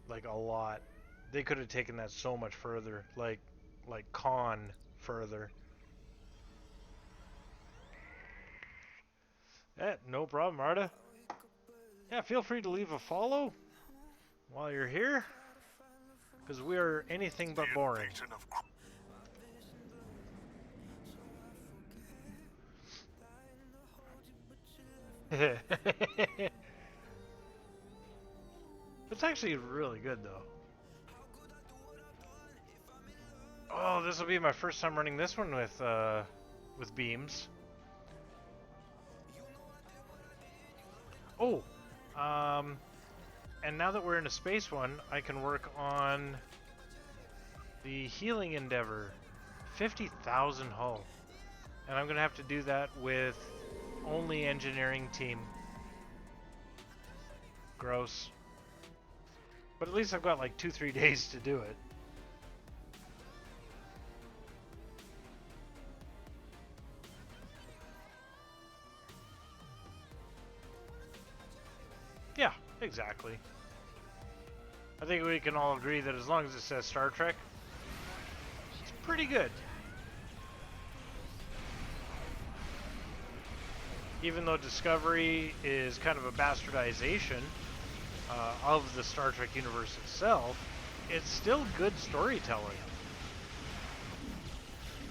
Like, a lot. They could have taken that so much further, like Khan further. No problem, Arda. Yeah, feel free to leave a follow while you're here, because we are anything but boring. It's actually really good, though. Oh, this will be my first time running this one with beams. Oh, and now that we're in a space one, I can work on the healing endeavor, 50,000 hull, and I'm gonna have to do that with only engineering team. Gross. But at least I've got like 2-3 days to do it. Yeah, exactly. I think we can all agree that as long as it says Star Trek, it's pretty good. Even though Discovery is kind of a bastardization of the Star Trek universe itself, it's still good storytelling.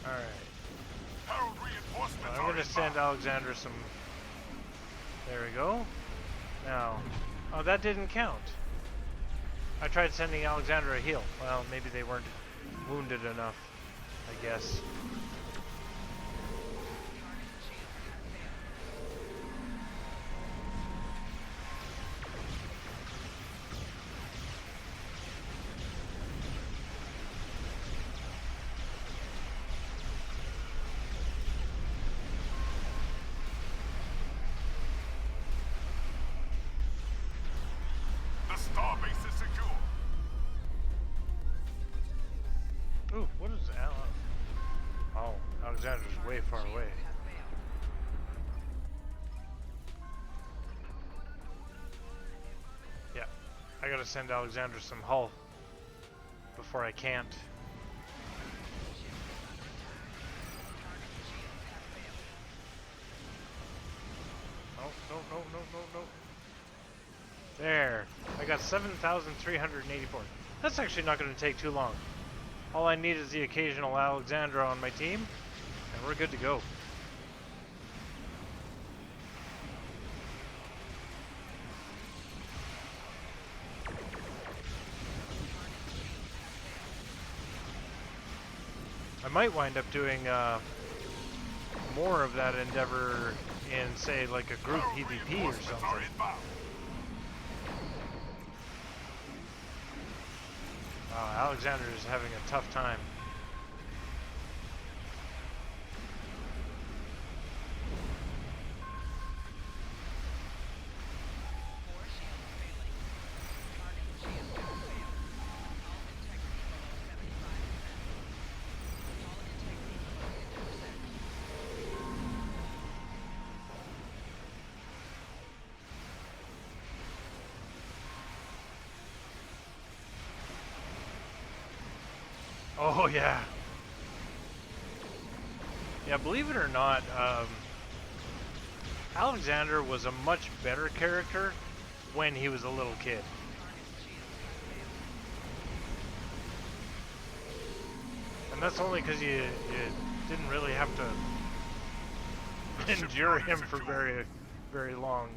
Alright. I'm going to send Alexandra some... There we go. Now... Oh, that didn't count. I tried sending Alexandra a heal. Well, maybe they weren't wounded enough, I guess. Alexander's way far away. Yeah, I gotta send Alexander some hull before I can't. No. There. I got 7,384. That's actually not going to take too long. All I need is the occasional Alexandra on my team, and we're good to go. I might wind up doing more of that endeavor in, say, like a group PvP or something. Alexander is having a tough time. Oh yeah. Yeah, believe it or not, Alexander was a much better character when he was a little kid. And that's only because you didn't really have to endure him for very long.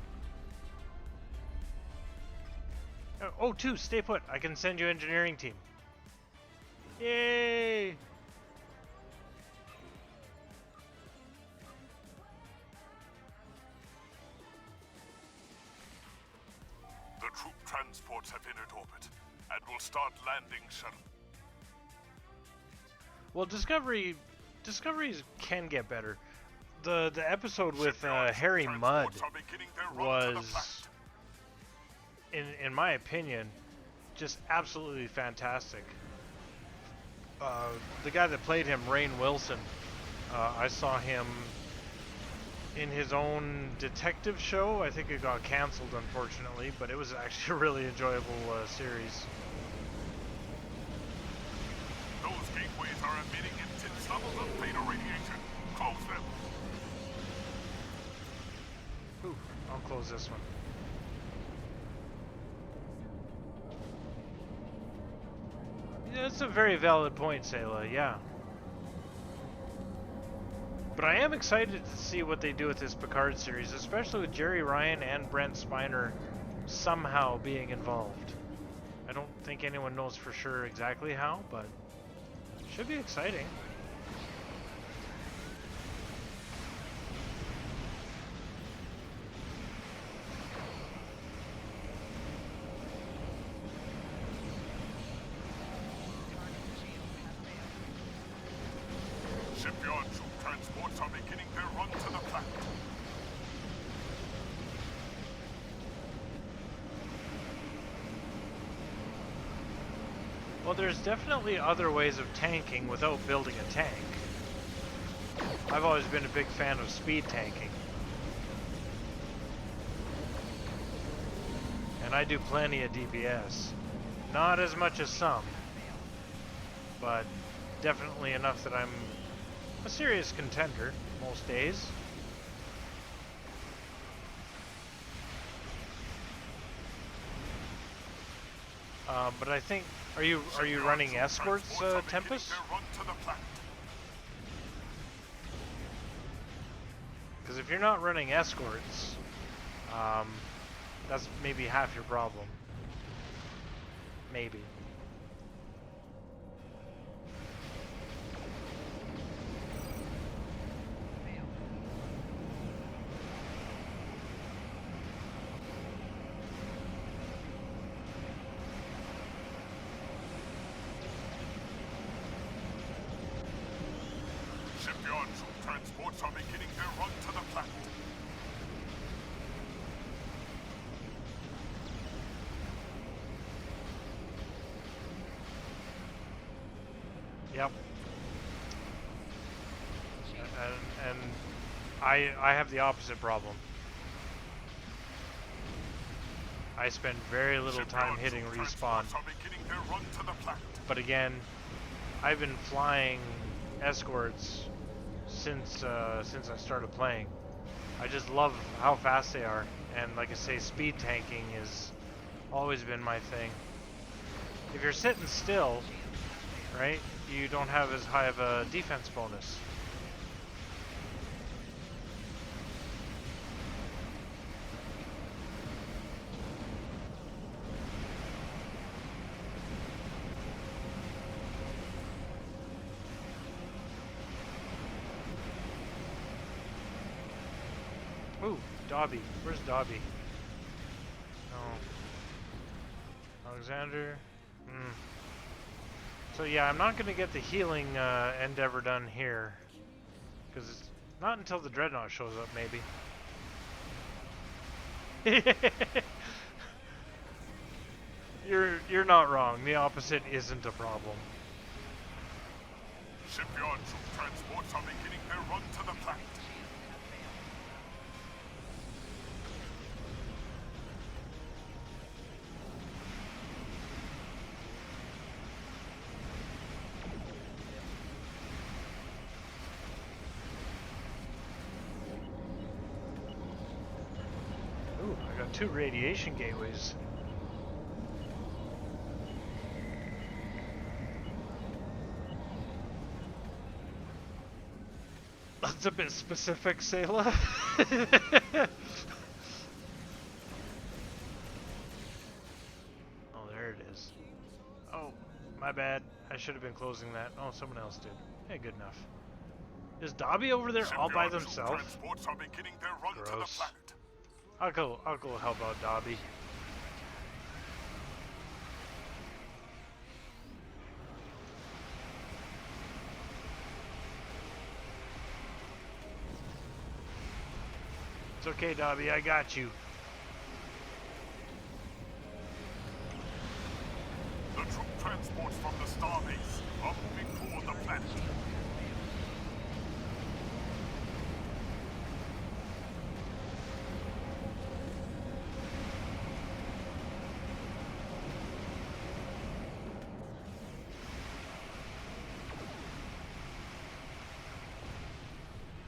Oh, two, stay put. I can send you engineering team. Yay! The troop transports have entered orbit and will start landing soon. Well, Discoveries can get better. The episode with Harry Mudd was, in my opinion, just absolutely fantastic. The guy that played him, Rainn Wilson, I saw him in his own detective show. I think it got canceled, unfortunately, but it was actually a really enjoyable series. Those gateways are emitting intense levels of beta radiation. Close them. Ooh, I'll close this one. That's a very valid point, Sayla, yeah. But I am excited to see what they do with this Picard series, especially with Jerry Ryan and Brent Spiner somehow being involved. I don't think anyone knows for sure exactly how, but it should be exciting. Shipyard troop transports are beginning their run to the planet. Well, there's definitely other ways of tanking without building a tank. I've always been a big fan of speed tanking. And I do plenty of DPS. Not as much as some, but definitely enough that I'm a serious contender most days. But I think, are you running escorts, Tempest? Because if you're not running escorts, that's maybe half your problem. Maybe. Shipyard troop transports are beginning their run to the planet. Yep. and I have the opposite problem. I spend very little time hitting respawn. Are beginning their run to the planet. But again, I've been flying escorts since I started playing. I just love how fast they are, and like I say, speed tanking has always been my thing. If you're sitting still, right, you don't have as high of a defense bonus. Ooh, Dobby. Where's Dobby? No. Alexander. So yeah, I'm not going to get the healing endeavor done here. Because it's not until the Dreadnought shows up, maybe. You're not wrong. The opposite isn't a problem. Shipyard troop transports are beginning their run to the planet. Ooh, I got 2 radiation gateways. That's a bit specific, Sayla. Oh, there it is. Oh, my bad. I should have been closing that. Oh, someone else did. Hey, good enough. Is Dobby over there all by themselves? Transports are beginning their run to the Gross. planet. I'll go help out Dobby. It's okay, Dobby, I got you. The troop transports from the starbase are moving toward the planet.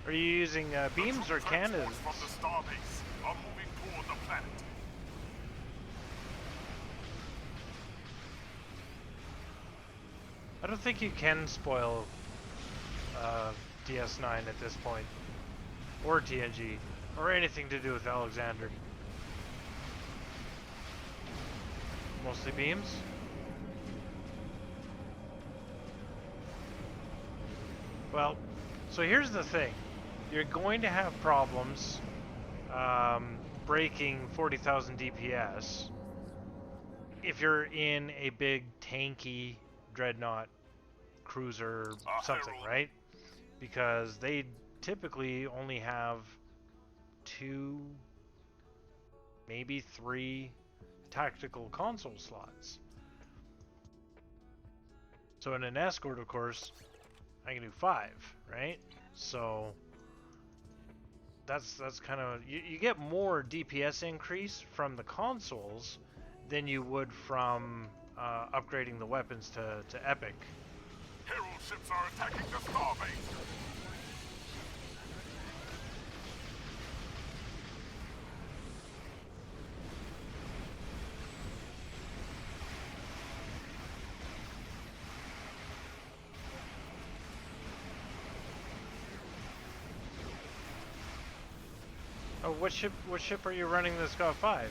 Are you using beams or cannons? From the starbase are moving toward the planet. I don't think you can spoil DS9 at this point, or TNG, or anything to do with Alexander. Mostly beams? Well, so here's the thing. You're going to have problems breaking 40,000 DPS if you're in a big tanky Dreadnought cruiser something, right? Because they typically only have 2, maybe 3 tactical console slots. So in an escort, of course, I can do 5, right? So that's kind of you get more DPS increase from the consoles than you would from upgrading the weapons to Epic. Herald ships are attacking the starbase. Oh, what ship are you running that's got 5?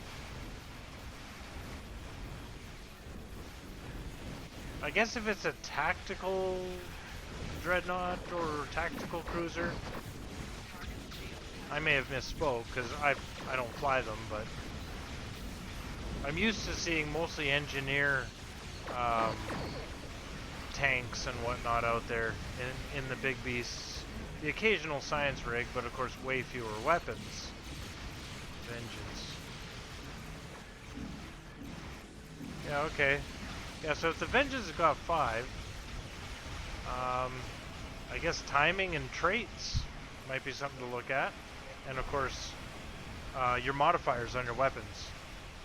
I guess if it's a tactical Dreadnought or tactical cruiser, I may have misspoke because I don't fly them, but I'm used to seeing mostly engineer tanks and whatnot out there in the big beasts. The occasional science rig, but of course way fewer weapons. Vengeance. Yeah, okay. Yeah, so if the Vengeance has got 5, I guess timing and traits might be something to look at, and of course your modifiers on your weapons.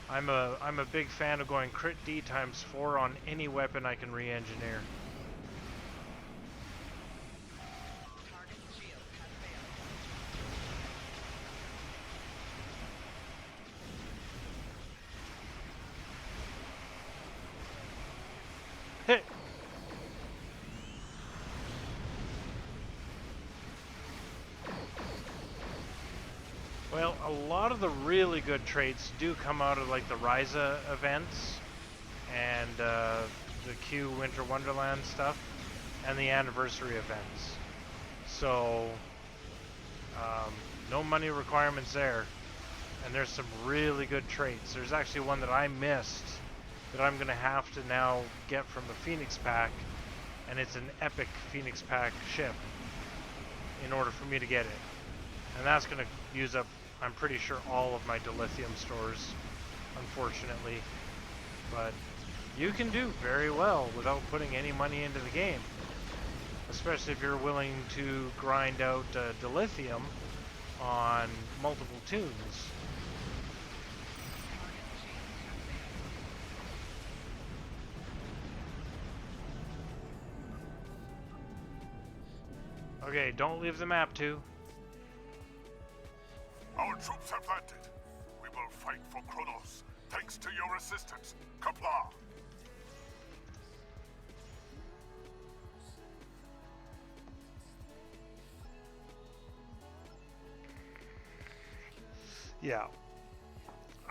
I'm a big fan of going crit D times 4 on any weapon I can re-engineer. Hit. Well, a lot of the really good traits do come out of like the Ryza events and the Q Winter Wonderland stuff and the anniversary events. So no money requirements there, and there's some really good traits. There's actually one that I missed that I'm gonna have to now get from the Phoenix pack, and it's an epic Phoenix pack ship in order for me to get it, and that's gonna use up, I'm pretty sure, all of my dilithium stores, unfortunately. But you can do very well without putting any money into the game, especially if you're willing to grind out dilithium on multiple tunes. Okay, don't leave the map too. Our troops have landed. We will fight for Kronos, thanks to your assistance, Kapla. Yeah.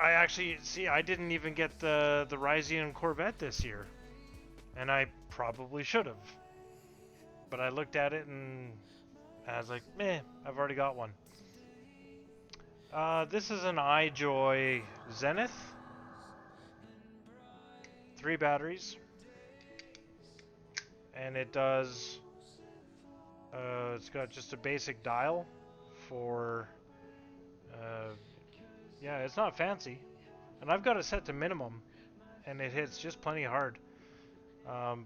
I actually, see, I didn't even get the Ryzian Corvette this year. And I probably should have. But I looked at it and I was like, meh, I've already got one. This is an iJoy Zenith. 3 batteries. And it does, it's got just a basic dial for, yeah, it's not fancy. And I've got it set to minimum, and it hits just plenty hard.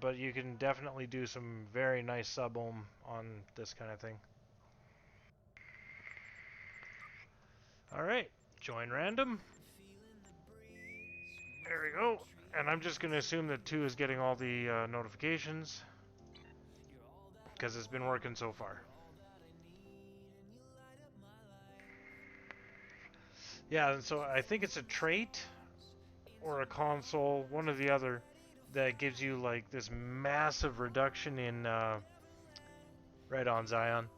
But you can definitely do some very nice sub-ohm on this kind of thing. Alright, join random. There we go. And I'm just going to assume that 2 is getting all the notifications, because it's been working so far. Yeah, and so I think it's a trait or a console, one or the other, that gives you like this massive reduction in right on Zion.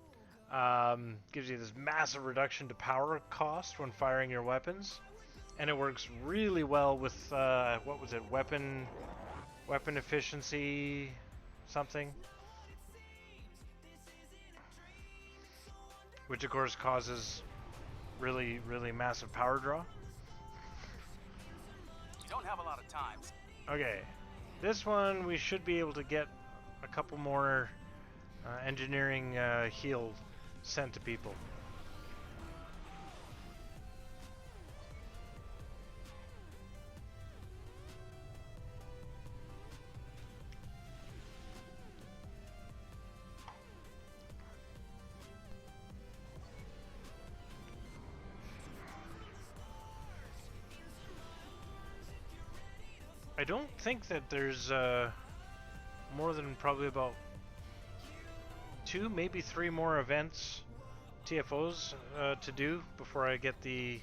Gives you this massive reduction to power cost when firing your weapons, and it works really well with what was it, weapon efficiency something, which of course causes really massive power draw. You don't have a lot of time. Okay, this one we should be able to get a couple more engineering heal sent to people. I don't think that there's more than probably about 2, maybe 3 more events, TFOs, to do before I get the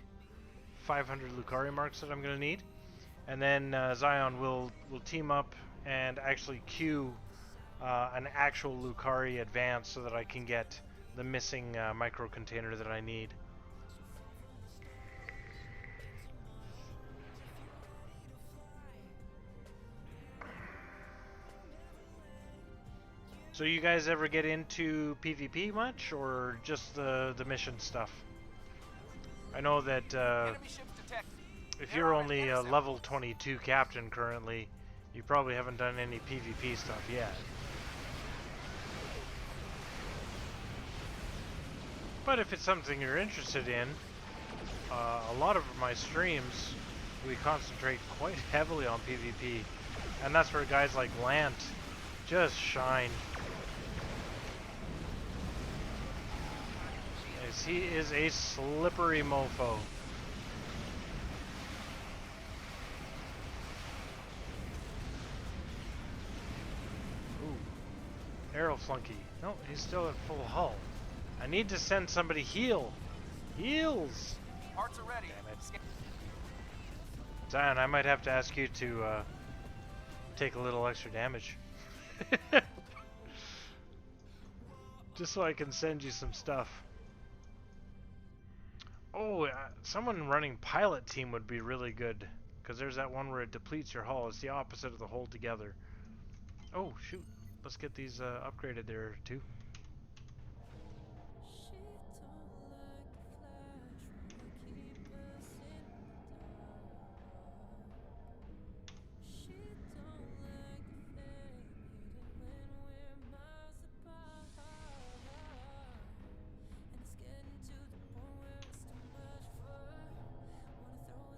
500 Lucari marks that I'm going to need. And then Zion will team up and actually queue an actual Lucari advance so that I can get the missing micro container that I need. So you guys ever get into PvP much, or just the mission stuff? I know that if you're only a level 22 captain currently, you probably haven't done any PvP stuff yet. But if it's something you're interested in, a lot of my streams, we concentrate quite heavily on PvP. And that's where guys like Lant just shine. because he is a slippery mofo. Ooh. Arrow flunky. No, he's still at full hull. I need to send somebody heal. Heals! Parts are ready. Damn it. Zion, I might have to ask you to take a little extra damage. Just so I can send you some stuff. Oh, someone running pilot team would be really good. Because there's that one where it depletes your hull. It's the opposite of the hold together. Oh, shoot. Let's get these upgraded there, too.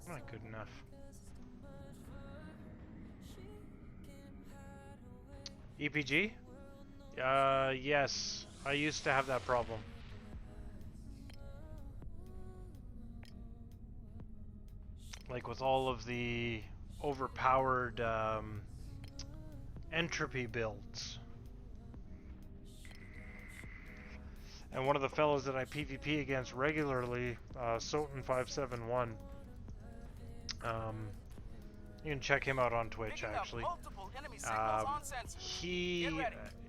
Not good enough. EPG? Yes. I used to have that problem. Like with all of the overpowered entropy builds. And one of the fellows that I PvP against regularly, Soten571, you can check him out on Twitch actually.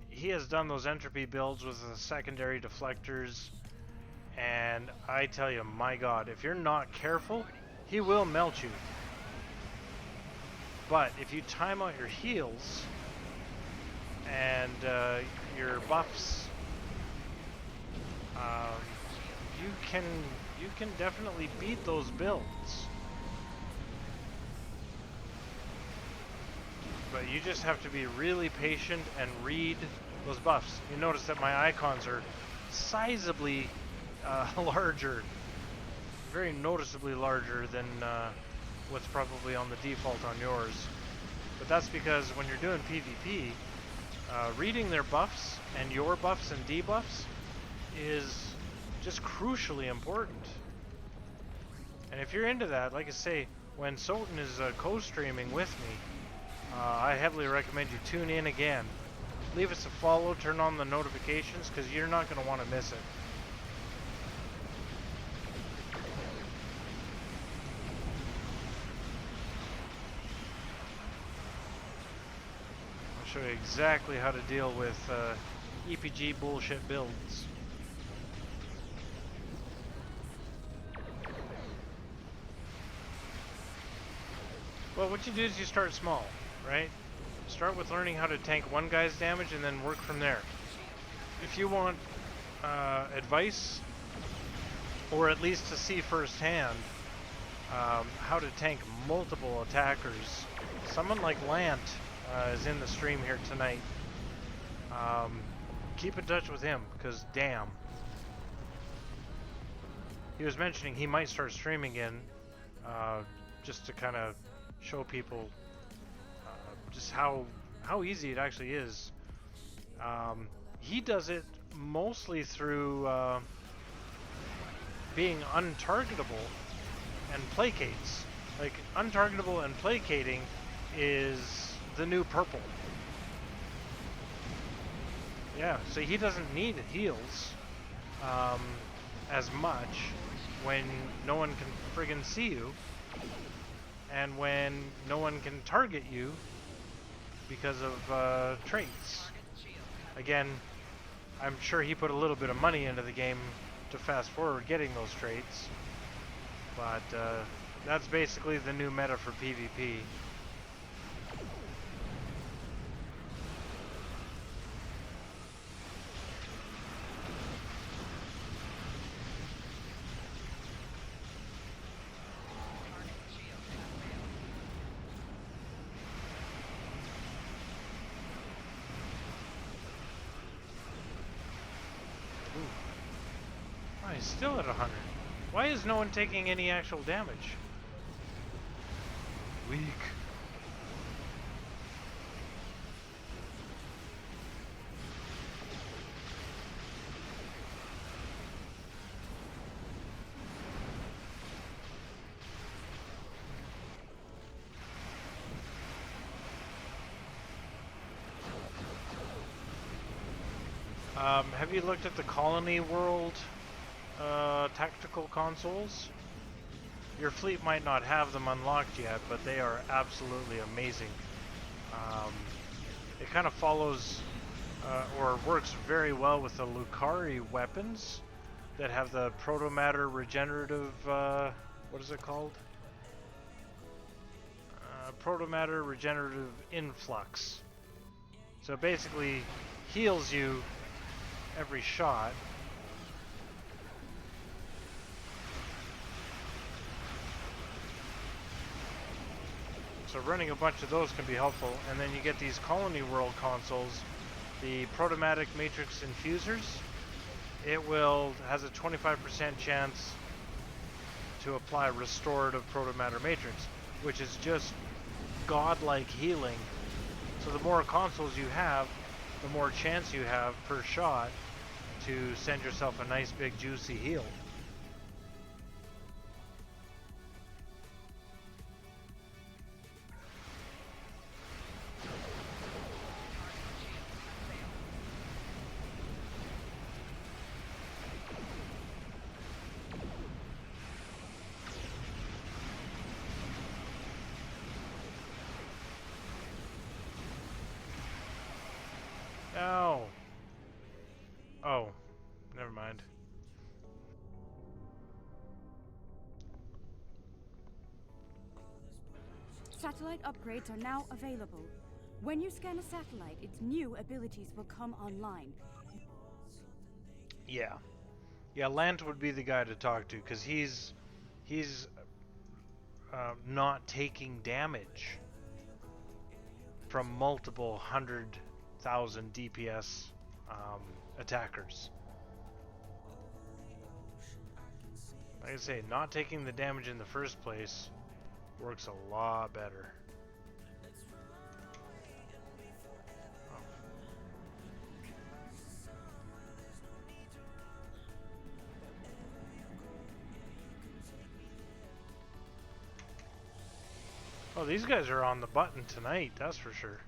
He has done those entropy builds with the secondary deflectors, and I tell you, my god, if you're not careful, he will melt you. But if you time out your heals and your buffs, you can definitely beat those builds. But you just have to be really patient and read those buffs. You notice that my icons are sizably larger, very noticeably larger than what's probably on the default on yours. But that's because when you're doing PvP, reading their buffs and your buffs and debuffs is just crucially important. And if you're into that, like I say, when Soten is co-streaming with me, I heavily recommend you tune in again. Leave us a follow, turn on the notifications, because you're not going to want to miss it. I'll show you exactly how to deal with EPG bullshit builds. Well, what you do is you start small, right? Start with learning how to tank one guy's damage and then work from there. If you want advice, or at least to see firsthand how to tank multiple attackers, someone like Lant is in the stream here tonight. Keep in touch with him, because damn. He was mentioning he might start streaming again, just to kind of show people just how easy it actually is. He does it mostly through being untargetable and placates. Like, untargetable and placating is the new purple. Yeah, so he doesn't need heals as much when no one can friggin' see you, and when no one can target you because of traits. Again, I'm sure he put a little bit of money into the game to fast forward getting those traits, but that's basically the new meta for PvP. He's still at 100. Why is no one taking any actual damage? Weak. Have you looked at the Colony World tactical consoles? Your fleet might not have them unlocked yet, but they are absolutely amazing. It kind of follows or works very well with the Lucari weapons that have the protomatter regenerative, what is it called? Protomatter regenerative influx. So it basically heals you every shot. So running a bunch of those can be helpful. And then you get these Colony World consoles, the Protomatic Matrix Infusers. It has a 25% chance to apply restorative protomatter matrix, which is just godlike healing. So the more consoles you have, the more chance you have per shot to send yourself a nice big juicy heal. No. Oh, never mind. Satellite upgrades are now available. When you scan a satellite, its new abilities will come online. Yeah. Yeah, Lant would be the guy to talk to, because he's not taking damage from multiple 100,000 DPS attackers. Like I say, not taking the damage in the first place works a lot better. Oh, these guys are on the button tonight, that's for sure.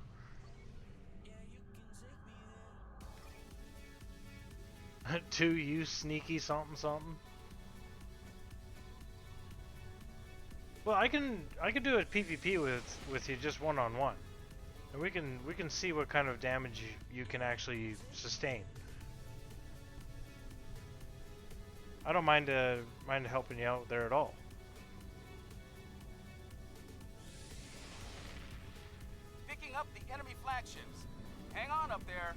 To you sneaky something something. Well, I can do a PvP with you just one-on-one, and we can see what kind of damage you can actually sustain. I don't mind helping you out there at all. Picking up the enemy flagships. Hang on up there.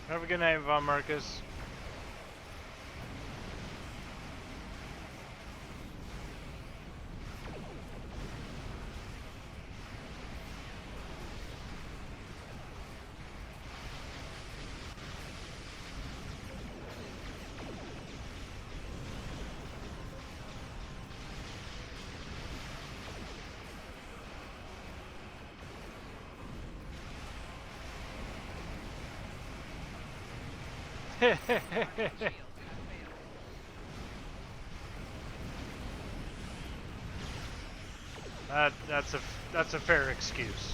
Have a good night, Von Marcus. That's a fair excuse.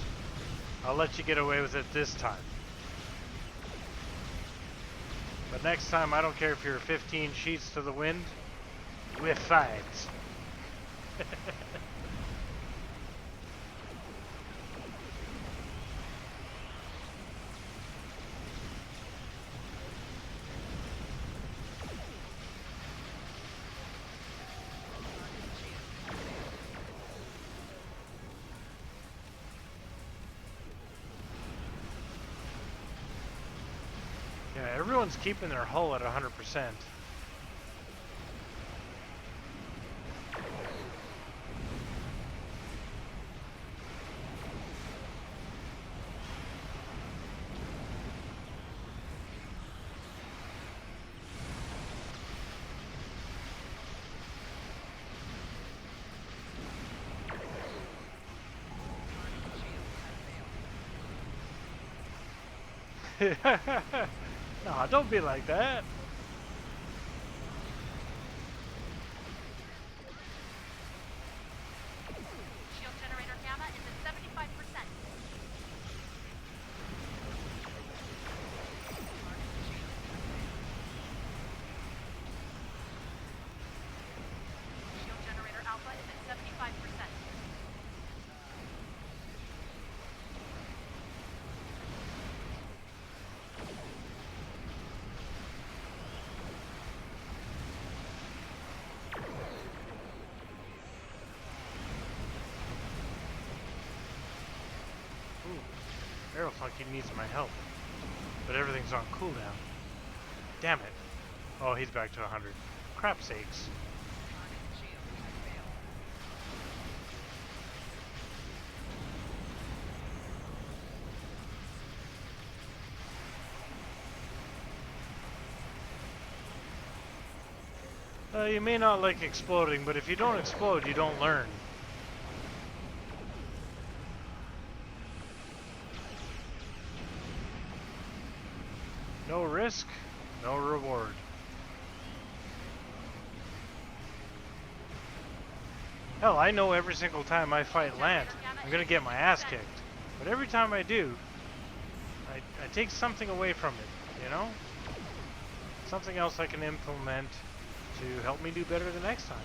I'll let you get away with it this time. But next time, I don't care if you're 15 sheets to the wind, we're fights. Yeah, everyone's keeping their hull at 100%. Nah, don't be like that. Shield generator gamma is at 75%. Shield generator alpha is at 75%. Aerofunky needs my help, but everything's on cooldown. Damn it. Oh, he's back to 100. Crap sakes. You may not like exploding, but if you don't explode, you don't learn. No risk, no reward. Hell, I know every single time I fight Lant, I'm gonna get my ass kicked. But every time I do, I take something away from it, you know? Something else I can implement to help me do better the next time.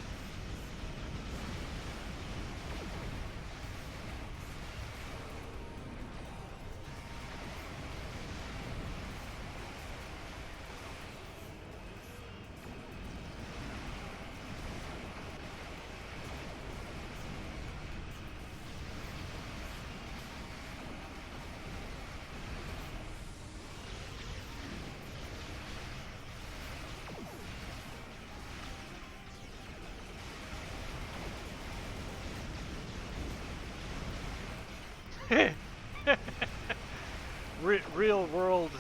Real world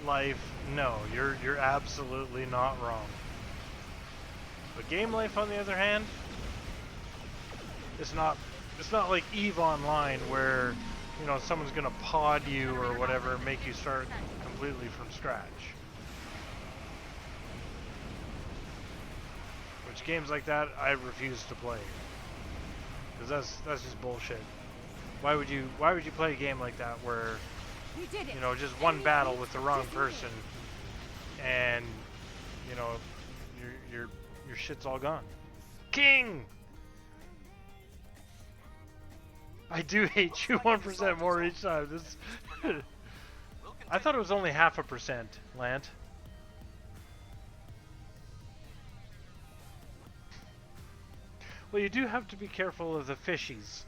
life, no, you're absolutely not wrong. But game life, on the other hand, it's not like EVE Online where, you know, someone's gonna pod you or whatever and make you start completely from scratch. Which games like that I refuse to play, because that's just bullshit. Why would you play a game like that where, you know, just one battle with the wrong person and, you know, your shit's all gone. King! I do hate you 1% more each time. This I thought it was only 0.5%, Lant. Well, you do have to be careful of the fishies.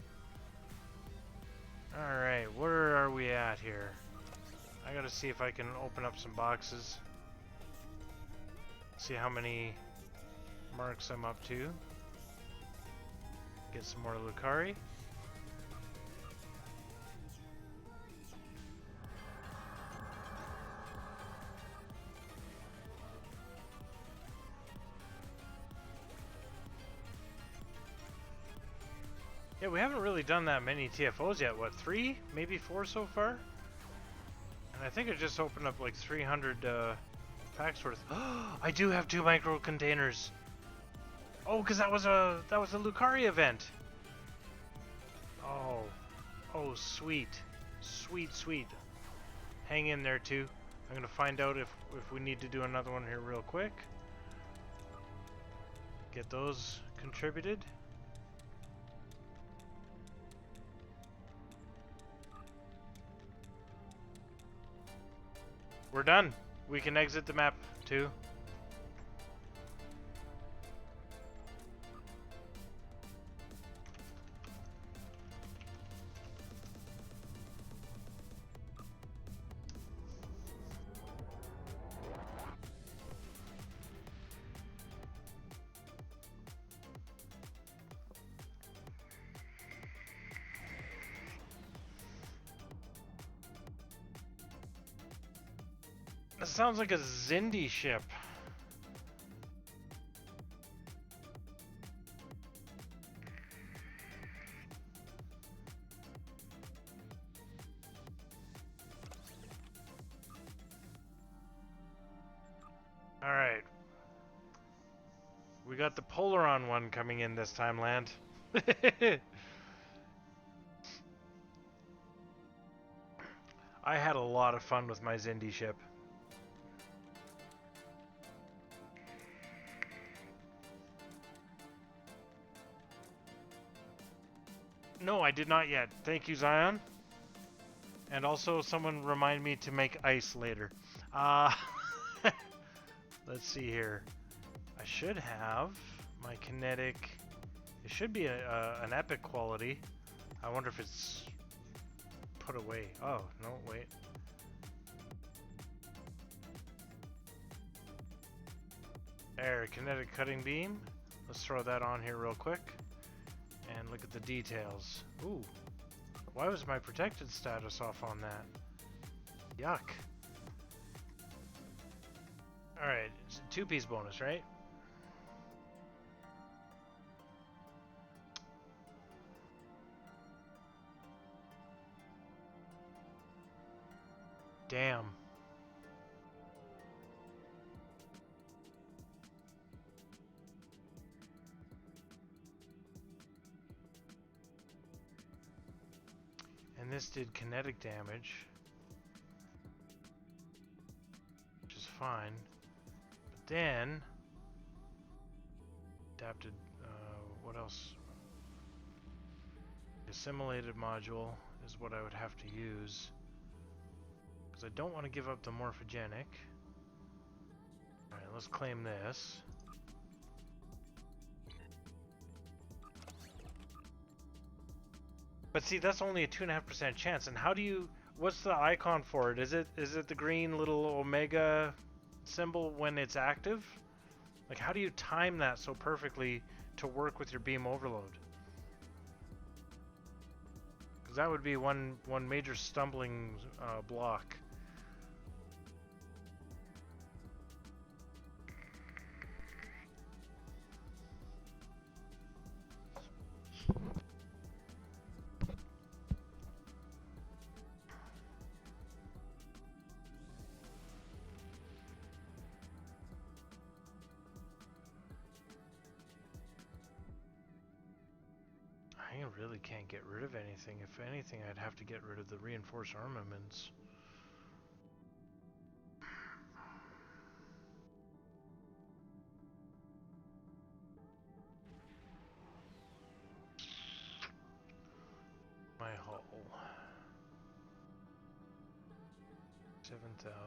Alright, where are we at here? I gotta see if I can open up some boxes. See how many marks I'm up to. Get some more Lucari. Yeah, we haven't really done that many TFOs yet. What, 3? Maybe 4 so far? And I think I just opened up like 300 packs worth. I do have 2 micro containers. Oh, because that was a Lucari event. Oh, sweet, sweet. Hang in there too. I'm gonna find out if we need to do another one here real quick. Get those contributed. We're done. We can exit the map too. That sounds like a Zindi ship. Alright. We got the Polaron one coming in this time, Land. I had a lot of fun with my Zindi ship. No, I did not yet. Thank you, Zion. And also, someone remind me to make ice later. Let's see here. I should have my kinetic. It should be an epic quality. I wonder if it's put away. Oh, no, wait. There, kinetic cutting beam. Let's throw that on here real quick. And look at the details. Ooh. Why was my protected status off on that? Yuck. Alright, it's a 2-piece bonus, right? Damn. And this did kinetic damage, which is fine. But then adapted, what else? Assimilated module is what I would have to use, because I don't want to give up the morphogenic. Alright, let's claim this. But see, that's only a 2.5% chance. And how do you? What's the icon for it? Is it the green little Omega symbol when it's active? Like, how do you time that so perfectly to work with your beam overload? Because that would be one major stumbling block. I really can't get rid of anything. If anything, I'd have to get rid of the reinforced armaments. My hull. 7,000.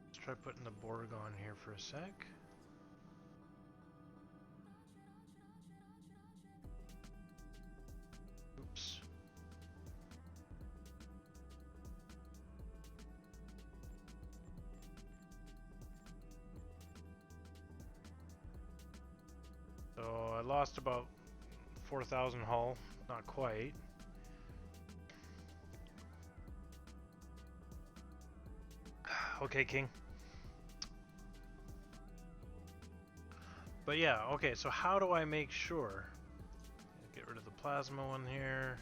Let's try putting the Borg on here for a sec. Oops. So I lost about 4,000 hull, not quite. Okay, King. But yeah, okay, so how do I make sure? Get rid of the plasma one here.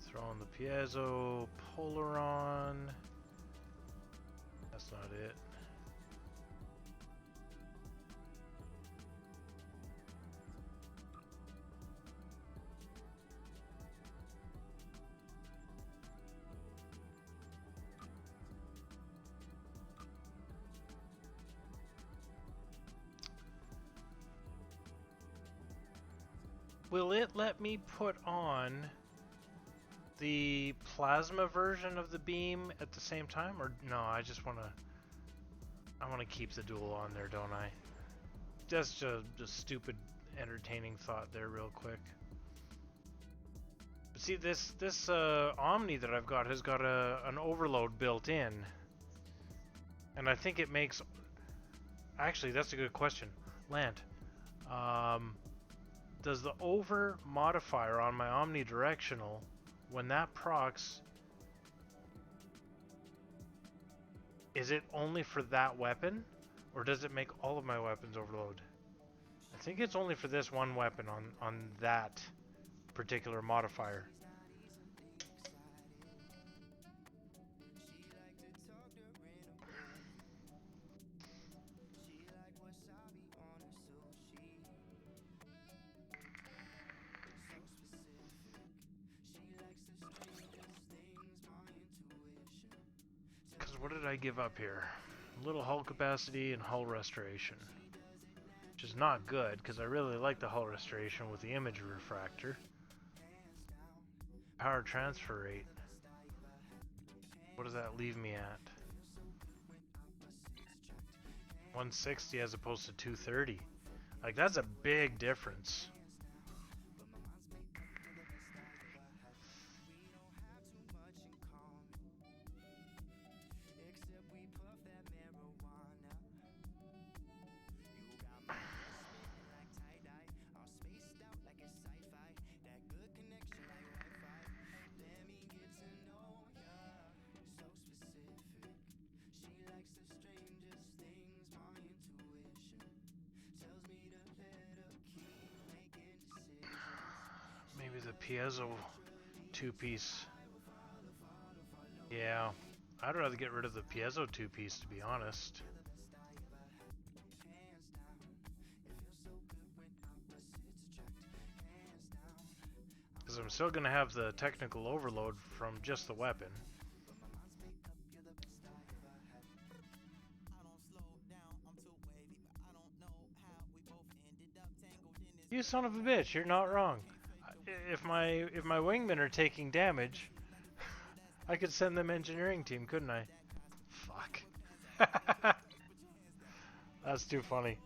Throw in the piezo, Polaron. That's not it. Will it let me put on the plasma version of the beam at the same time, or no? I just want to keep the dual on there, don't I? Just a stupid, entertaining thought there, real quick. But see, this Omni that I've got has got an overload built in, and I think it makes. Actually, that's a good question, Lant. Does the over modifier on my omnidirectional, when that procs, is it only for that weapon, or does it make all of my weapons overload? I think it's only for this one weapon on that particular modifier. what did I give up here? A little hull capacity and hull restoration. Which is not good, because I really like the hull restoration with the image refractor. Power transfer rate. What does that leave me at? 160 as opposed to 230. Like, that's a big difference. Maybe the piezo two-piece. Yeah, I'd rather get rid of the piezo two-piece, to be honest. Because I'm still going to have the technical overload from just the weapon. You son of a bitch, you're not wrong. If my wingmen are taking damage, I could send them engineering team, couldn't I? Fuck. That's too funny.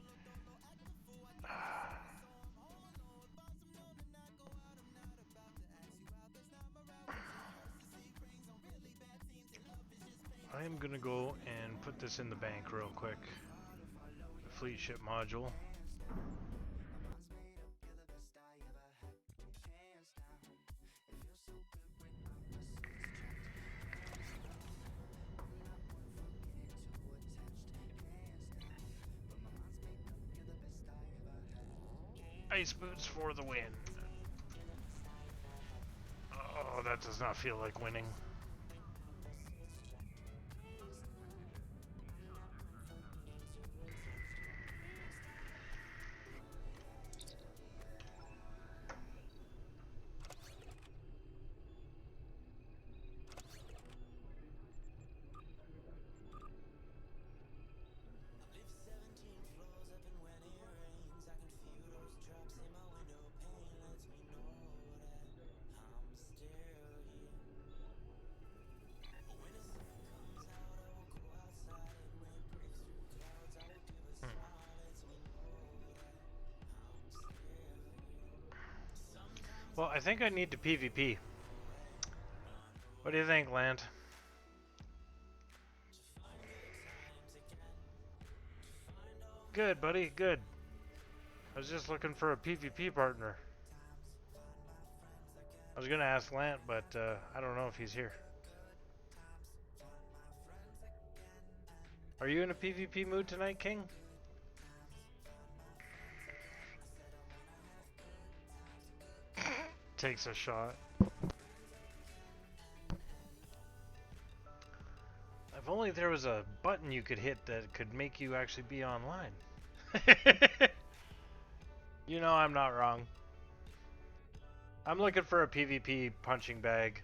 I am gonna go and put this in the bank real quick. The fleet ship module. Ice boots for the win. Oh, that does not feel like winning. Well, I think I need to PvP. What do you think, Land? Good, buddy, good. I was just looking for a PvP partner. I was gonna ask Lant, but I don't know if he's here. Are you in a PvP mood tonight, King? Takes a shot. If only there was a button you could hit that could make you actually be online. You know I'm not wrong. I'm looking for a PvP punching bag.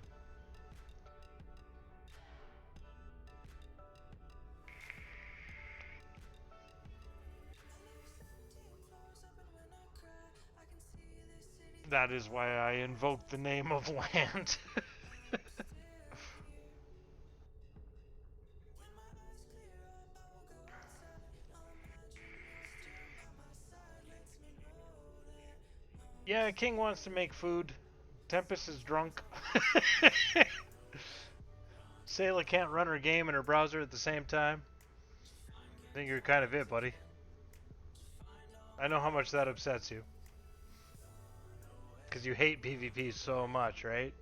That is why I invoked the name of Land. Yeah, King wants to make food. Tempest is drunk. Sayla can't run her game and her browser at the same time. I think you're kind of it, buddy. I know how much that upsets you. Because you hate PvP so much, right?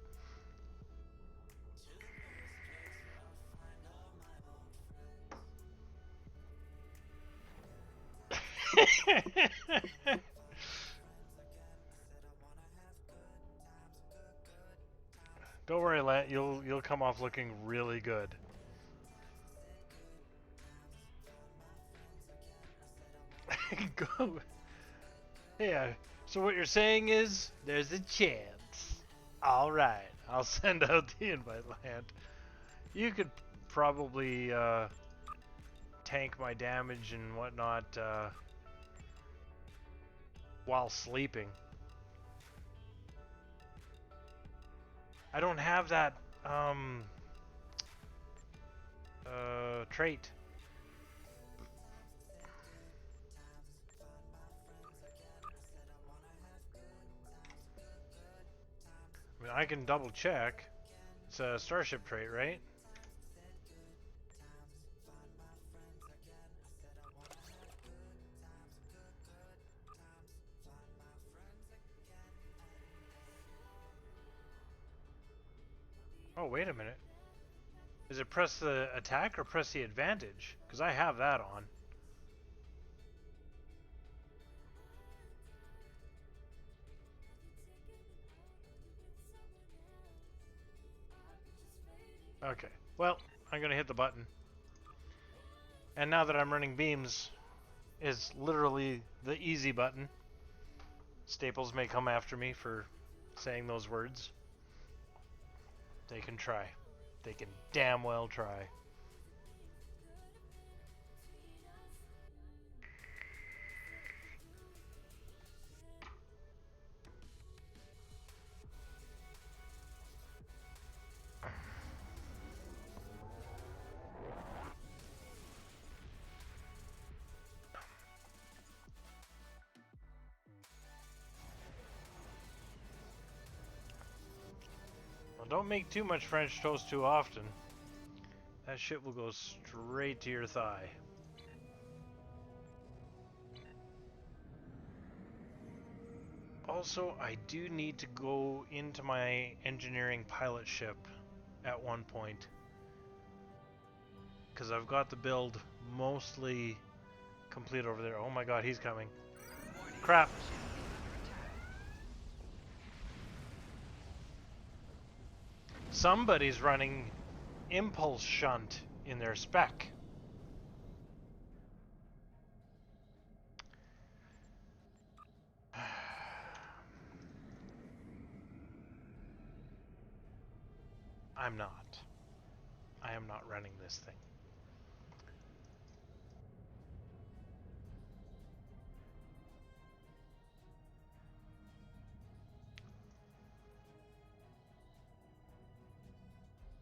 Don't worry, Lant. You'll come off looking really good. Go. Yeah. So what you're saying is there's a chance. All right. I'll send out the invite, Land. You could probably tank my damage and whatnot while sleeping. I don't have that trait. I mean, I can double check. It's a starship trait, right? Oh, wait a minute. Is it press the attack or press the advantage? Because I have that on. Okay, well, I'm gonna hit the button. And now that I'm running beams, is literally the easy button. Staples may come after me for saying those words. They can try. They can damn well try. Don't make too much French toast too often. That shit will go straight to your thigh. Also, I do need to go into my engineering pilot ship at one point, because I've got the build mostly complete over there. Oh my god, he's coming. Crap. Somebody's running impulse shunt in their spec. I'm not. I am not running this thing.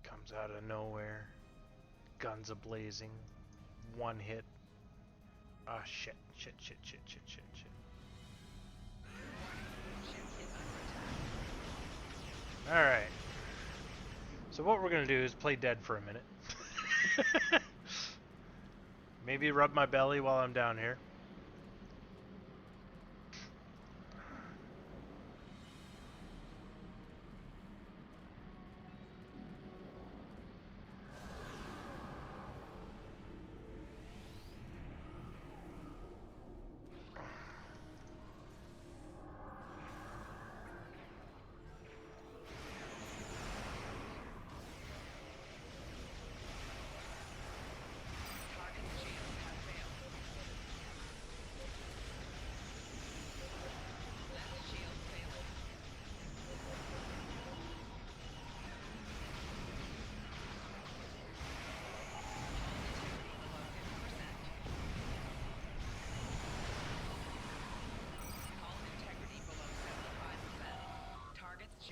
Comes out of nowhere. Guns a-blazing. One hit. Ah, shit. Shit. Alright. So what we're gonna do is play dead for a minute. Maybe rub my belly while I'm down here.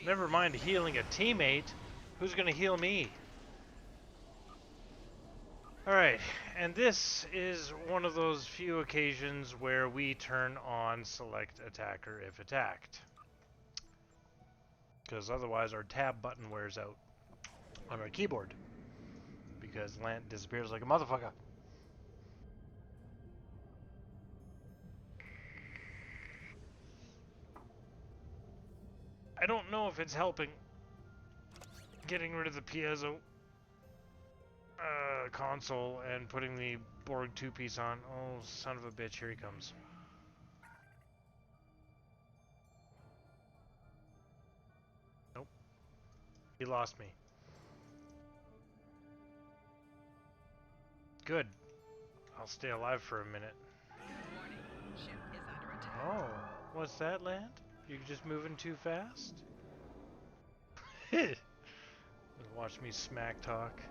Never mind healing a teammate. Who's gonna heal me? Alright, and this is one of those few occasions where we turn on select attacker if attacked. Because otherwise our tab button wears out on our keyboard. Because Lant disappears like a motherfucker. I don't know if it's helping getting rid of the piezo console and putting the Borg 2-piece on. Oh, son of a bitch, here he comes. Nope. He lost me. Good. I'll stay alive for a minute. Warning, ship is under attack. Oh, what's that, Land? You're just moving too fast? Watch me smack talk.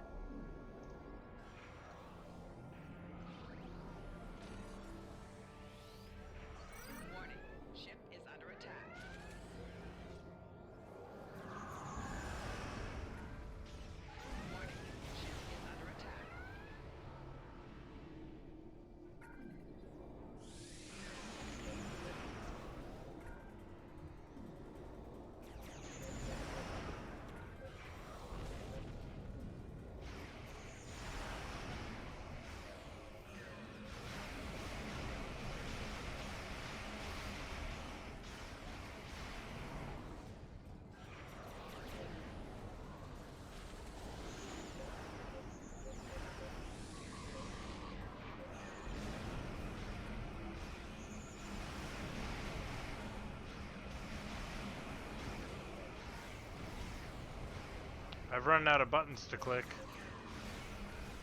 I've run out of buttons to click.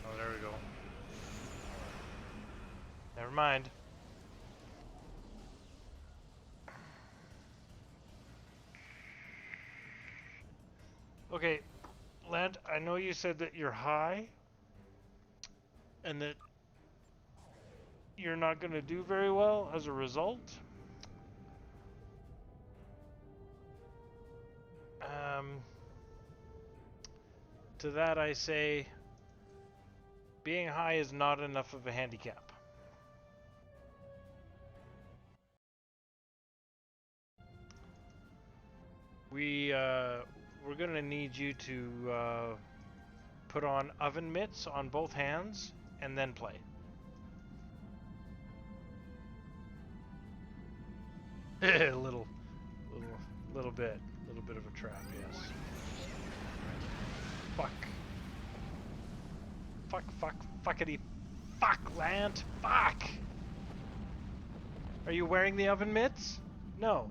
Oh, there we go. Never mind. Okay, Lent, I know you said that you're high and that you're not going to do very well as a result. To that I say, being high is not enough of a handicap. We're gonna need you to put on oven mitts on both hands and then play. a little bit of a trap, yes. Fuckity, fuck, Lant, fuck! Are you wearing the oven mitts? No.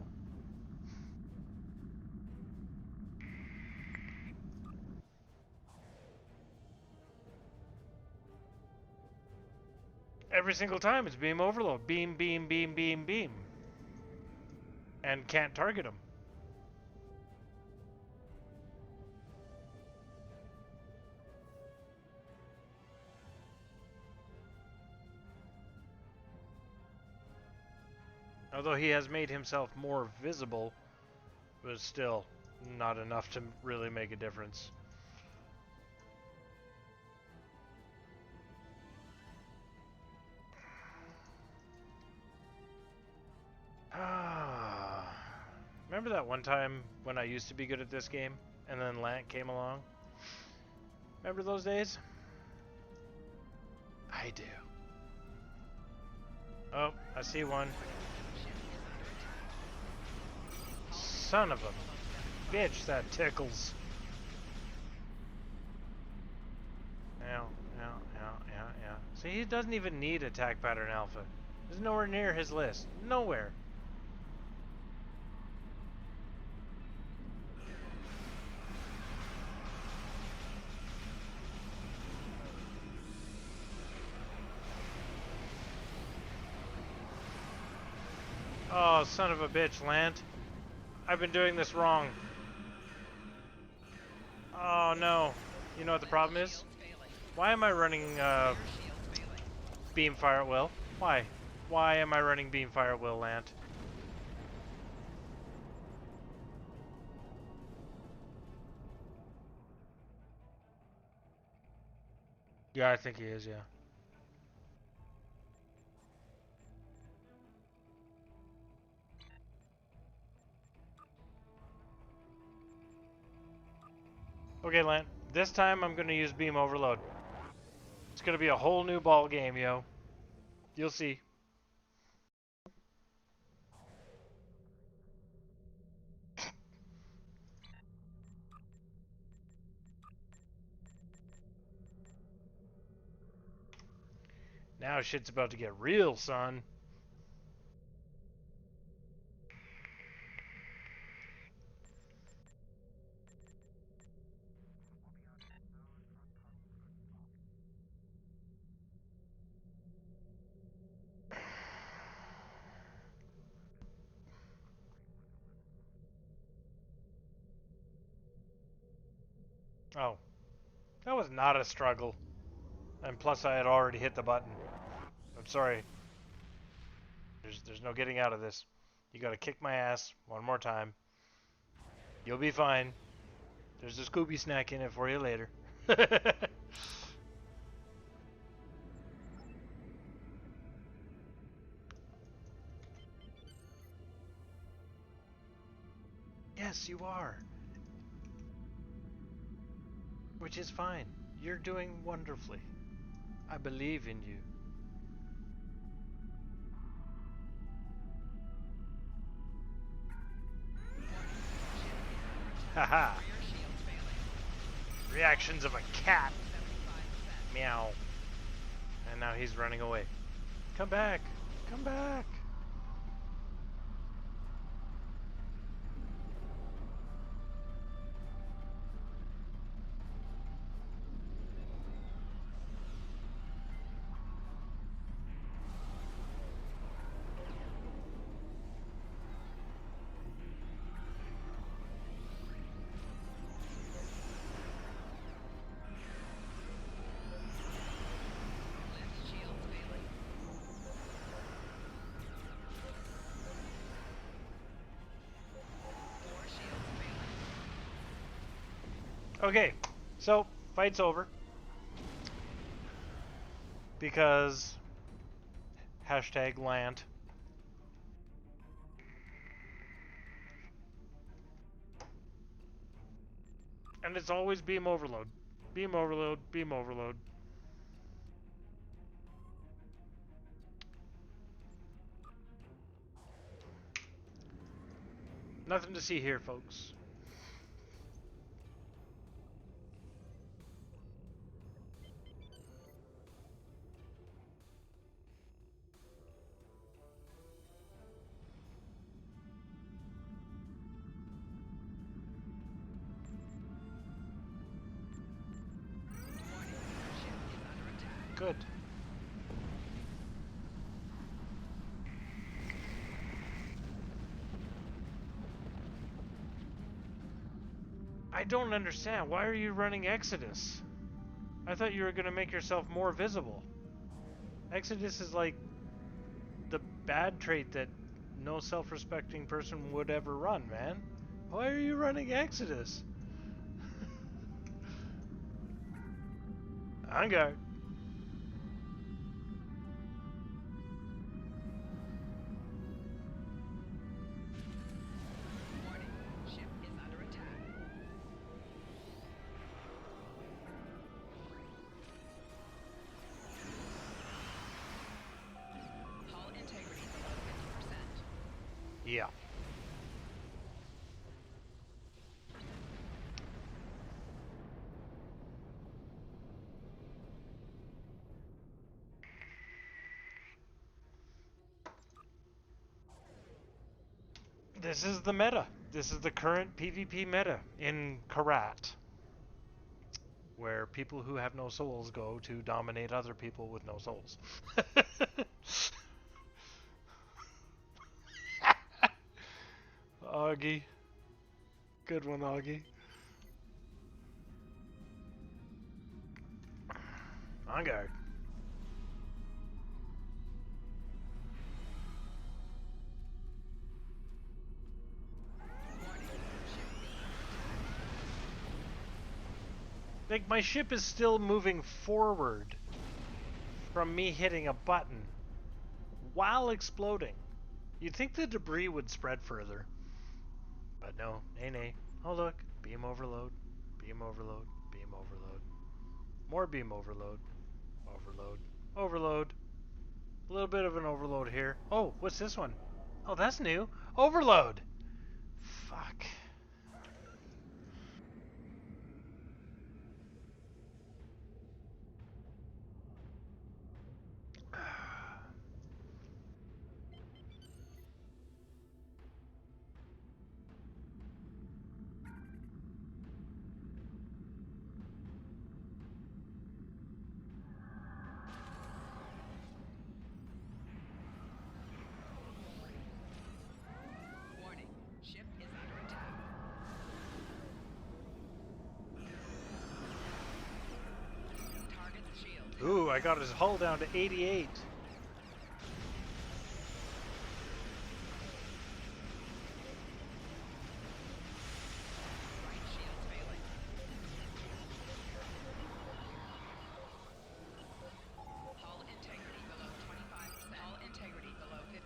Every single time it's beam overload. Beam, beam, beam, beam, beam. And can't target them. Although he has made himself more visible, but still not enough to really make a difference. Remember that one time when I used to be good at this game, and then Lant came along? Remember those days? I do. Oh, I see one. Son of a bitch, that tickles. Ow, ow, ow, ow, ow. See, he doesn't even need attack pattern alpha. It's nowhere near his list. Nowhere. Oh, son of a bitch, Lant. I've been doing this wrong. Oh, no. You know what the problem is? Why am I running beam fire at will? Why? Why am I running beam fire at will, Lant? Yeah, I think he is, yeah. Okay, Lant. This time I'm going to use beam overload. It's going to be a whole new ball game, yo. You'll see. Now shit's about to get real, son. Oh, that was not a struggle. And plus I had already hit the button. I'm sorry. There's no getting out of this. You gotta kick my ass one more time. You'll be fine. There's a Scooby snack in it for you later. Yes, you are. Which is fine. You're doing wonderfully. I believe in you. Haha. Reactions of a cat. Meow. And now he's running away. Come back. Come back. Okay, so fight's over because hashtag land. And it's always beam overload. Beam overload, beam overload. Nothing to see here, folks. Good. I don't understand. Why are you running Exodus? I thought you were going to make yourself more visible. Exodus is like the bad trait that no self-respecting person would ever run, man. Why are you running Exodus? On guard. Warning, ship is under attack. Hull integrity below 50%. Yeah. This is the meta. This is the current PvP meta in Karat, where people who have no souls go to dominate other people with no souls. Augie. Good one, Augie. On guard. Like, my ship is still moving forward from me hitting a button while exploding. You'd think the debris would spread further. But no, nay. Oh look, beam overload, beam overload, beam overload. More beam overload, overload, overload. A little bit of an overload here. Oh, what's this one? Oh, that's new. Overload! Fuck. Warning, ship is under attack. Target's shield. Ooh, I got his hull down to 88. Right shield's failing. Hull integrity below 25%. Hull integrity below 50%.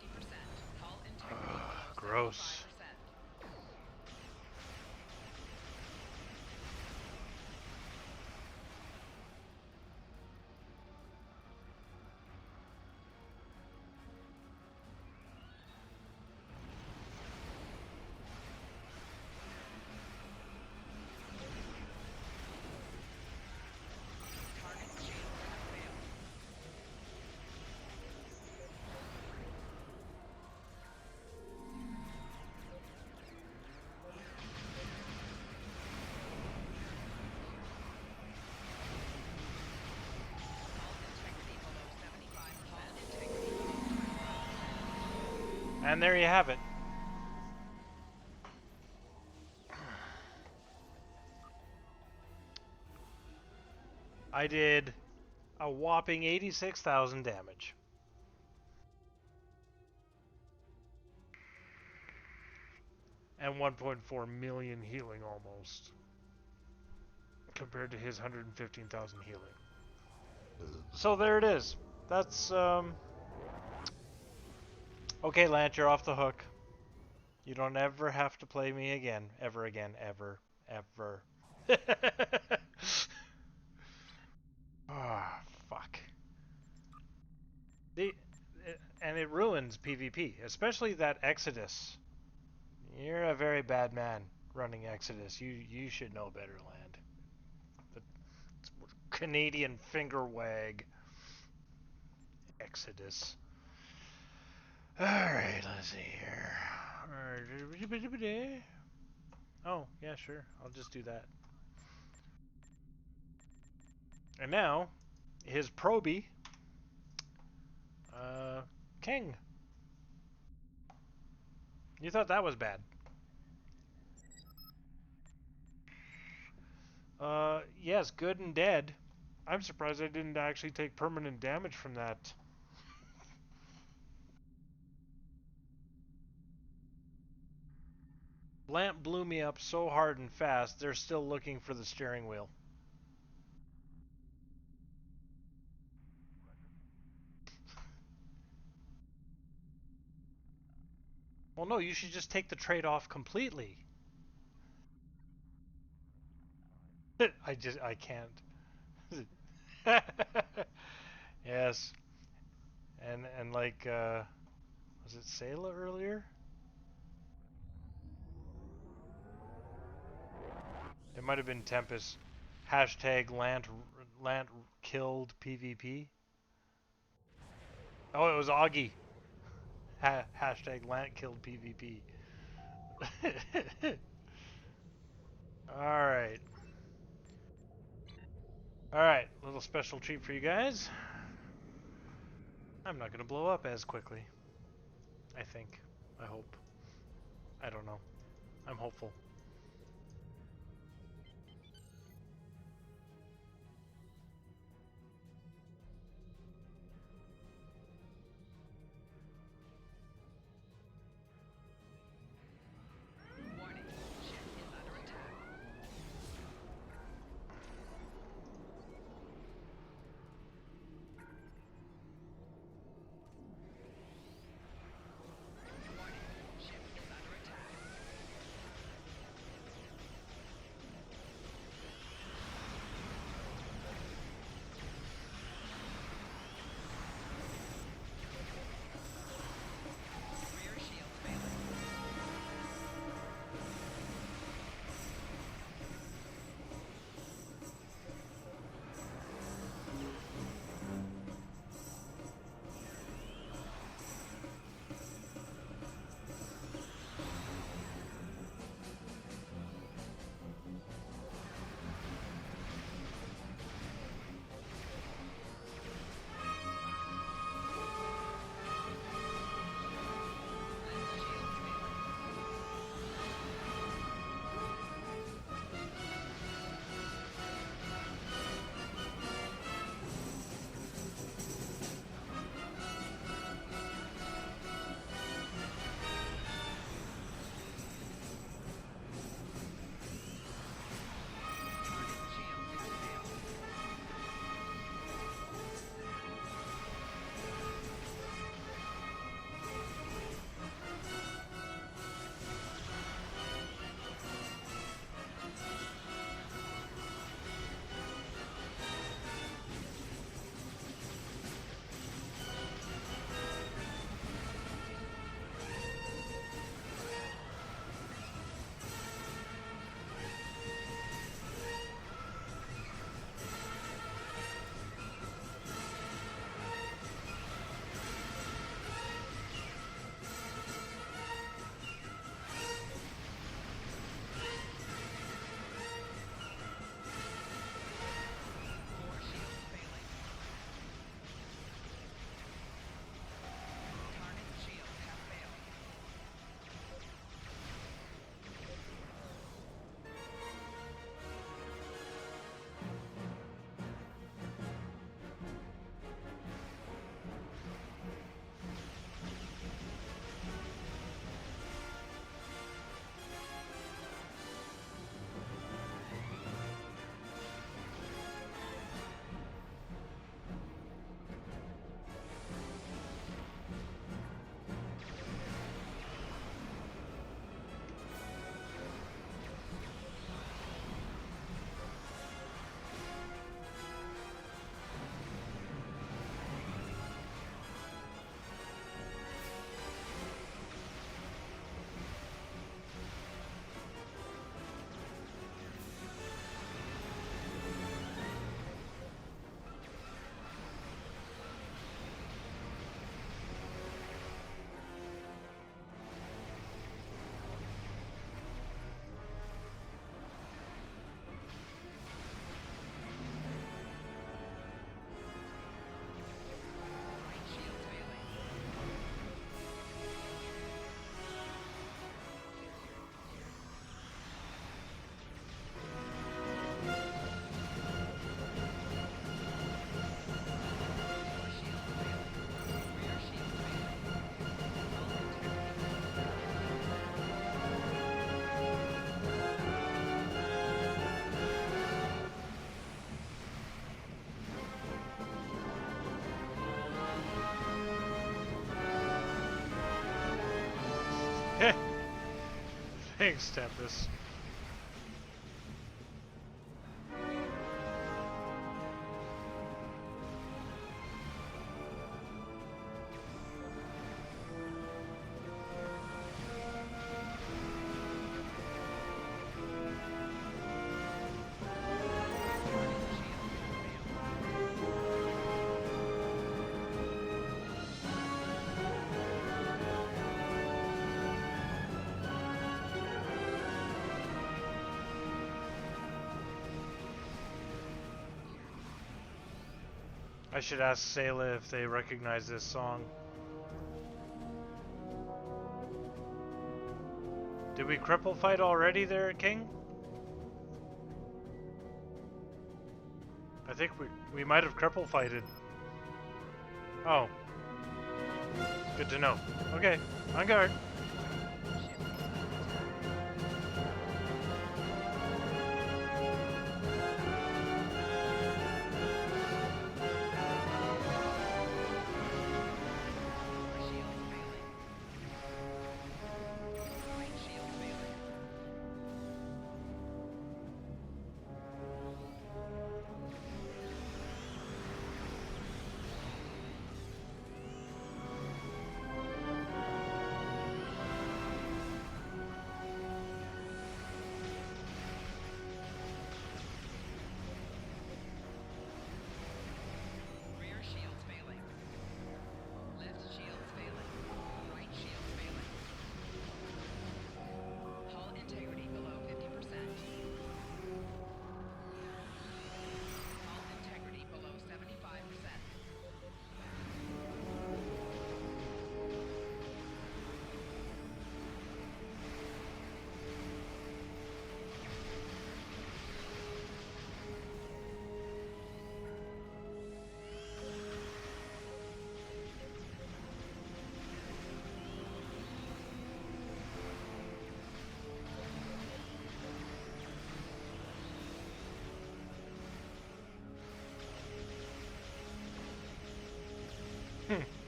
Hull integrity below Gross. 75%. Target's shield has failed. Hull integrity below 75%. Hull integrity below 25%. And there you have it. I did a whopping 86,000 damage. And 1.4 million healing almost. compared to his 115,000 healing. So there it is. That's okay, Lance, you're off the hook. You don't ever have to play me again. Ever again. Ever. Ever. Ah, fuck. And it ruins PvP, especially that Exodus. You're a very bad man running Exodus. You should know better, Land. The Canadian finger wag. Exodus. Alright, let's see here. Oh, yeah, sure. I'll just do that. And now, his Proby, King. You thought that was bad. Yes, good and dead. I'm surprised I didn't actually take permanent damage from that. Lamp blew me up so hard and fast, they're still looking for the steering wheel. Well, no, you should just take the trade-off completely. I can't. Yes. And like, was it Sayla earlier? It might have been Tempest. Hashtag Lant killed PvP. Oh, it was Augie. Hashtag Lant killed PvP. Alright. Alright, little special treat for you guys. I'm not gonna blow up as quickly. I think. I hope. I don't know. I'm hopeful. Warning, ship is under attack. Warning, ship is under attack. Thanks, Tempest. I should ask Sayla if they recognize this song. Did we cripple fight already there, King? I think we might have cripple fighted. Oh. Good to know. Okay, on guard.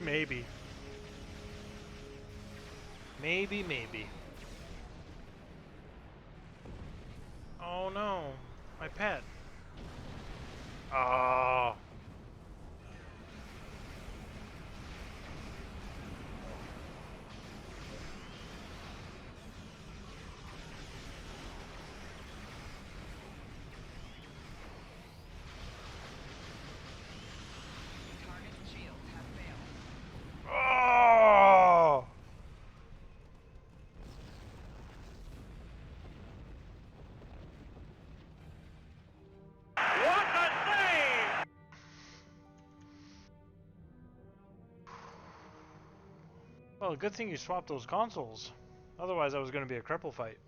Maybe. Maybe. Oh no, my pet. Oh. Oh. What a save! Well, good thing you swapped those consoles. Otherwise, that was going to be a cripple fight.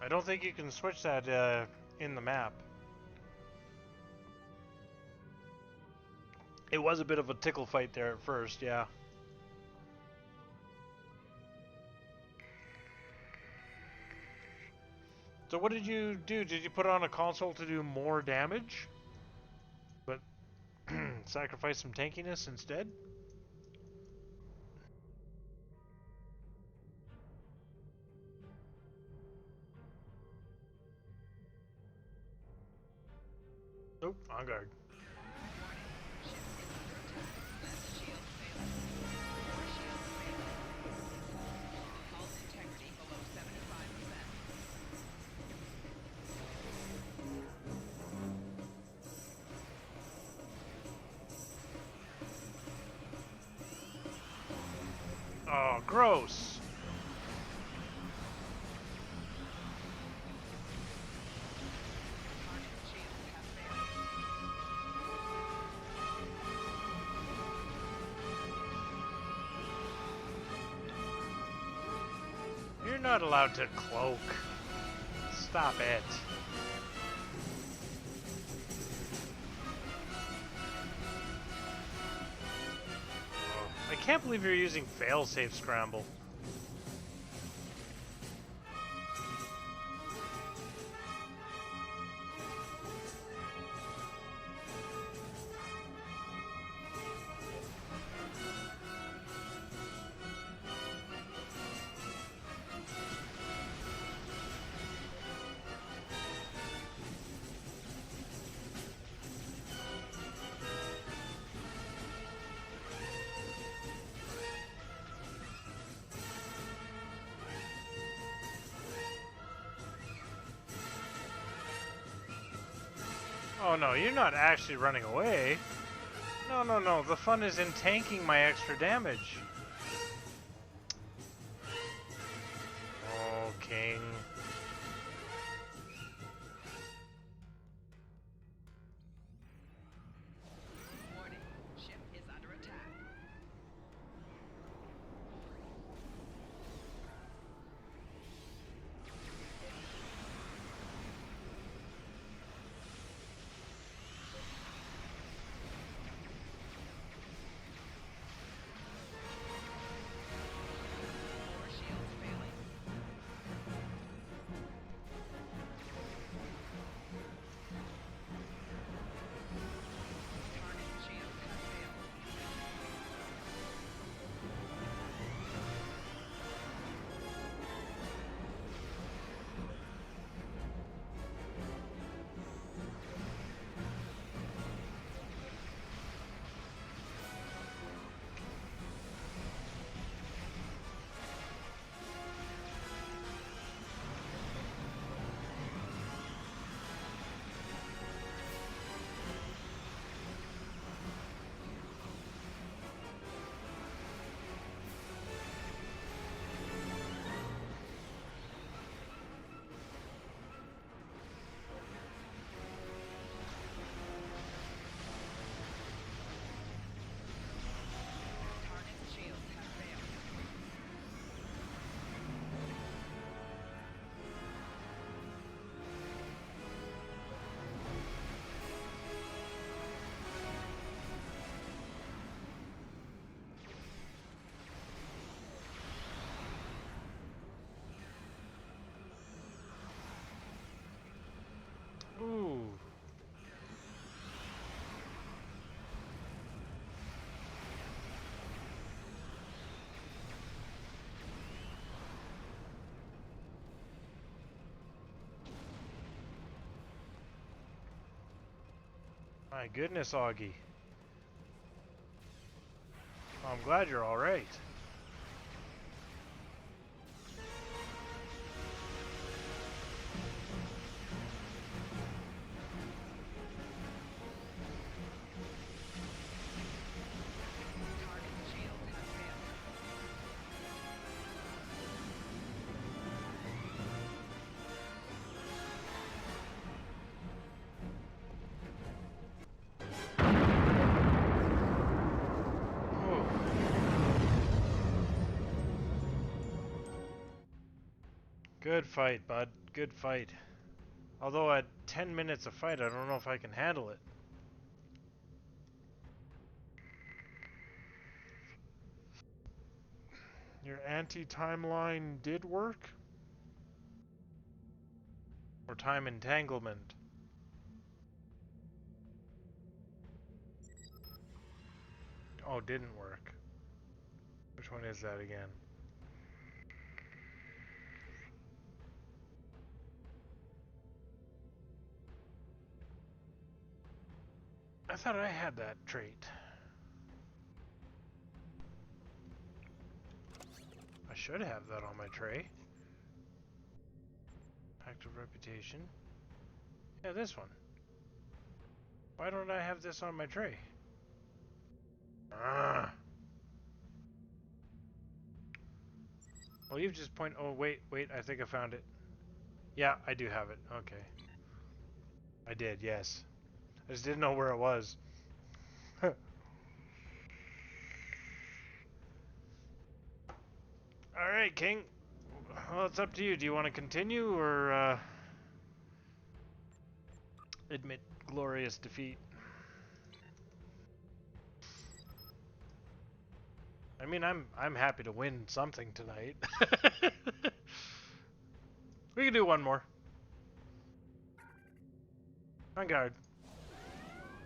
I don't think you can switch that in the map. It was a bit of a tickle fight there at first, yeah. So what did you do? Did you put on a console to do more damage? But sacrifice some tankiness instead? Nope, on guard. Oh, gross. You're not allowed to cloak. Stop it. I can't believe you're using failsafe scramble. Oh no, you're not actually running away. No, no, no. The fun is in tanking my extra damage. Oh, King. Warning. Ship is under attack. Force shields failing. Target shield has failed. Target's shields have failed. Ooh. My goodness, Augie. I'm glad you're all right. Target's shields have failed. Ooh. Good fight, bud. Good fight. Although at 10 minutes of fight, I don't know if I can handle it. Your anti-timeline did work? Or time entanglement? Oh, didn't work. Which one is that again? I thought I had that trait. I should have that on my tray. Active reputation. Yeah, this one. Why don't I have this on my tray? Ah. Well, you've just point. Oh, wait, I think I found it. Yeah, I do have it. Okay. I did, yes. I just didn't know where it was. Alright, King. Well, it's up to you. Do you want to continue or admit glorious defeat? I mean, I'm happy to win something tonight. We can do one more. On guard.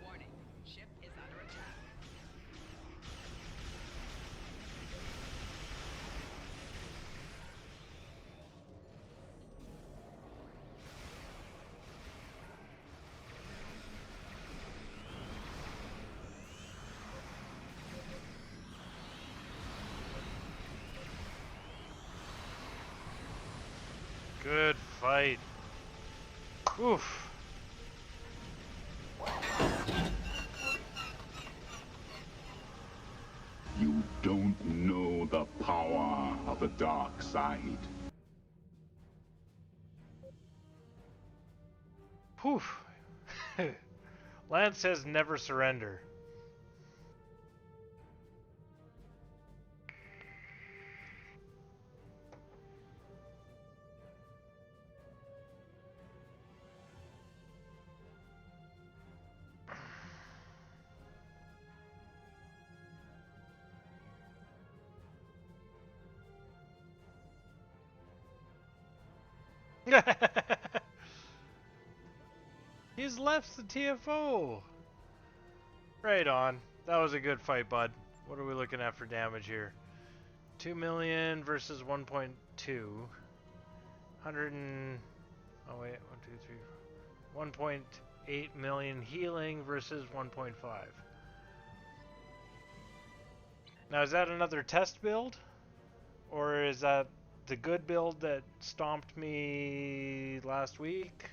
Warning. Ship is under attack. Good fight. Oof. You don't know the power of the dark side. Whew. Lance says never surrender. He's left the TFO. Right on. That was a good fight, bud. What are we looking at for damage here? 2 million versus 1.2. 100 and... Oh wait, 1, 2, 3, 1.8 million healing versus 1.5. Now is that another test build? Or is that the good build that stomped me last week?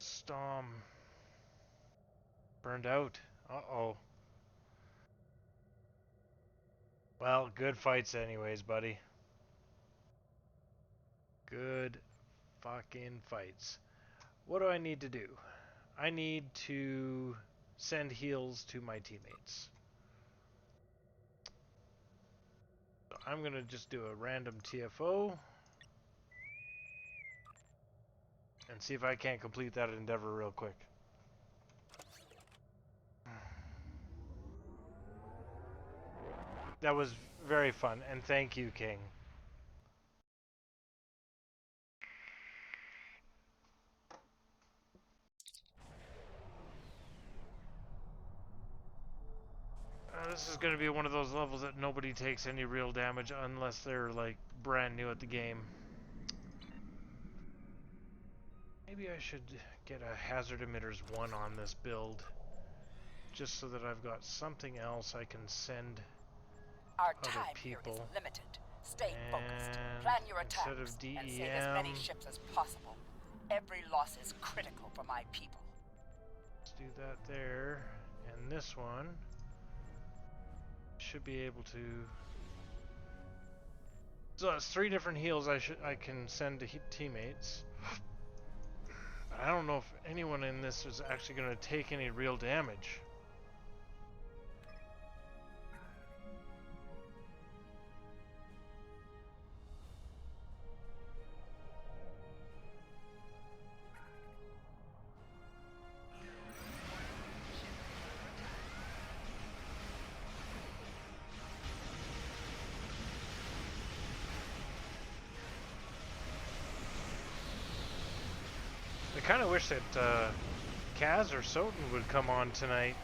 Storm. Burned out. Uh-oh. Well, good fights anyways, buddy. Good fucking fights. What do I need to do? I need to send heals to my teammates. So I'm gonna just do a random TFO and see if I can't complete that endeavor real quick. That was very fun, and thank you, King. This is going to be one of those levels that nobody takes any real damage unless they're like brand new at the game. Maybe I should get a hazard emitters 1 on this build, just so that I've got something else I can send Our other time people. Here is limited. Stay focused. And Plan your attacks instead of DEM, and save as many ships as possible. Every loss is critical for my people. let's do that there, and this one should be able to. So it's 3 different heals I can send to teammates. But I don't know if anyone in this is actually going to take any real damage. I kind of wish that Kaz or Soten would come on tonight,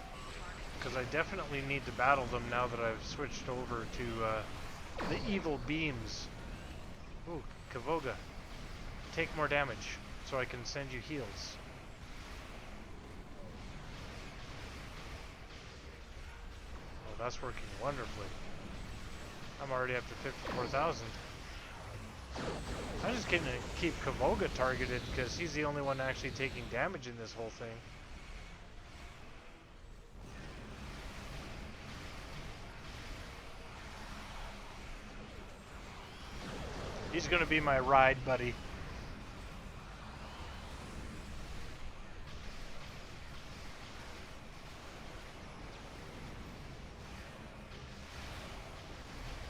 because I definitely need to battle them now that I've switched over to the evil beams. Ooh, Kavoga. Take more damage so I can send you heals. Oh, that's working wonderfully. I'm already up to 54,000. I'm just gonna keep Kavoga targeted because he's the only one actually taking damage in this whole thing. He's gonna be my ride buddy.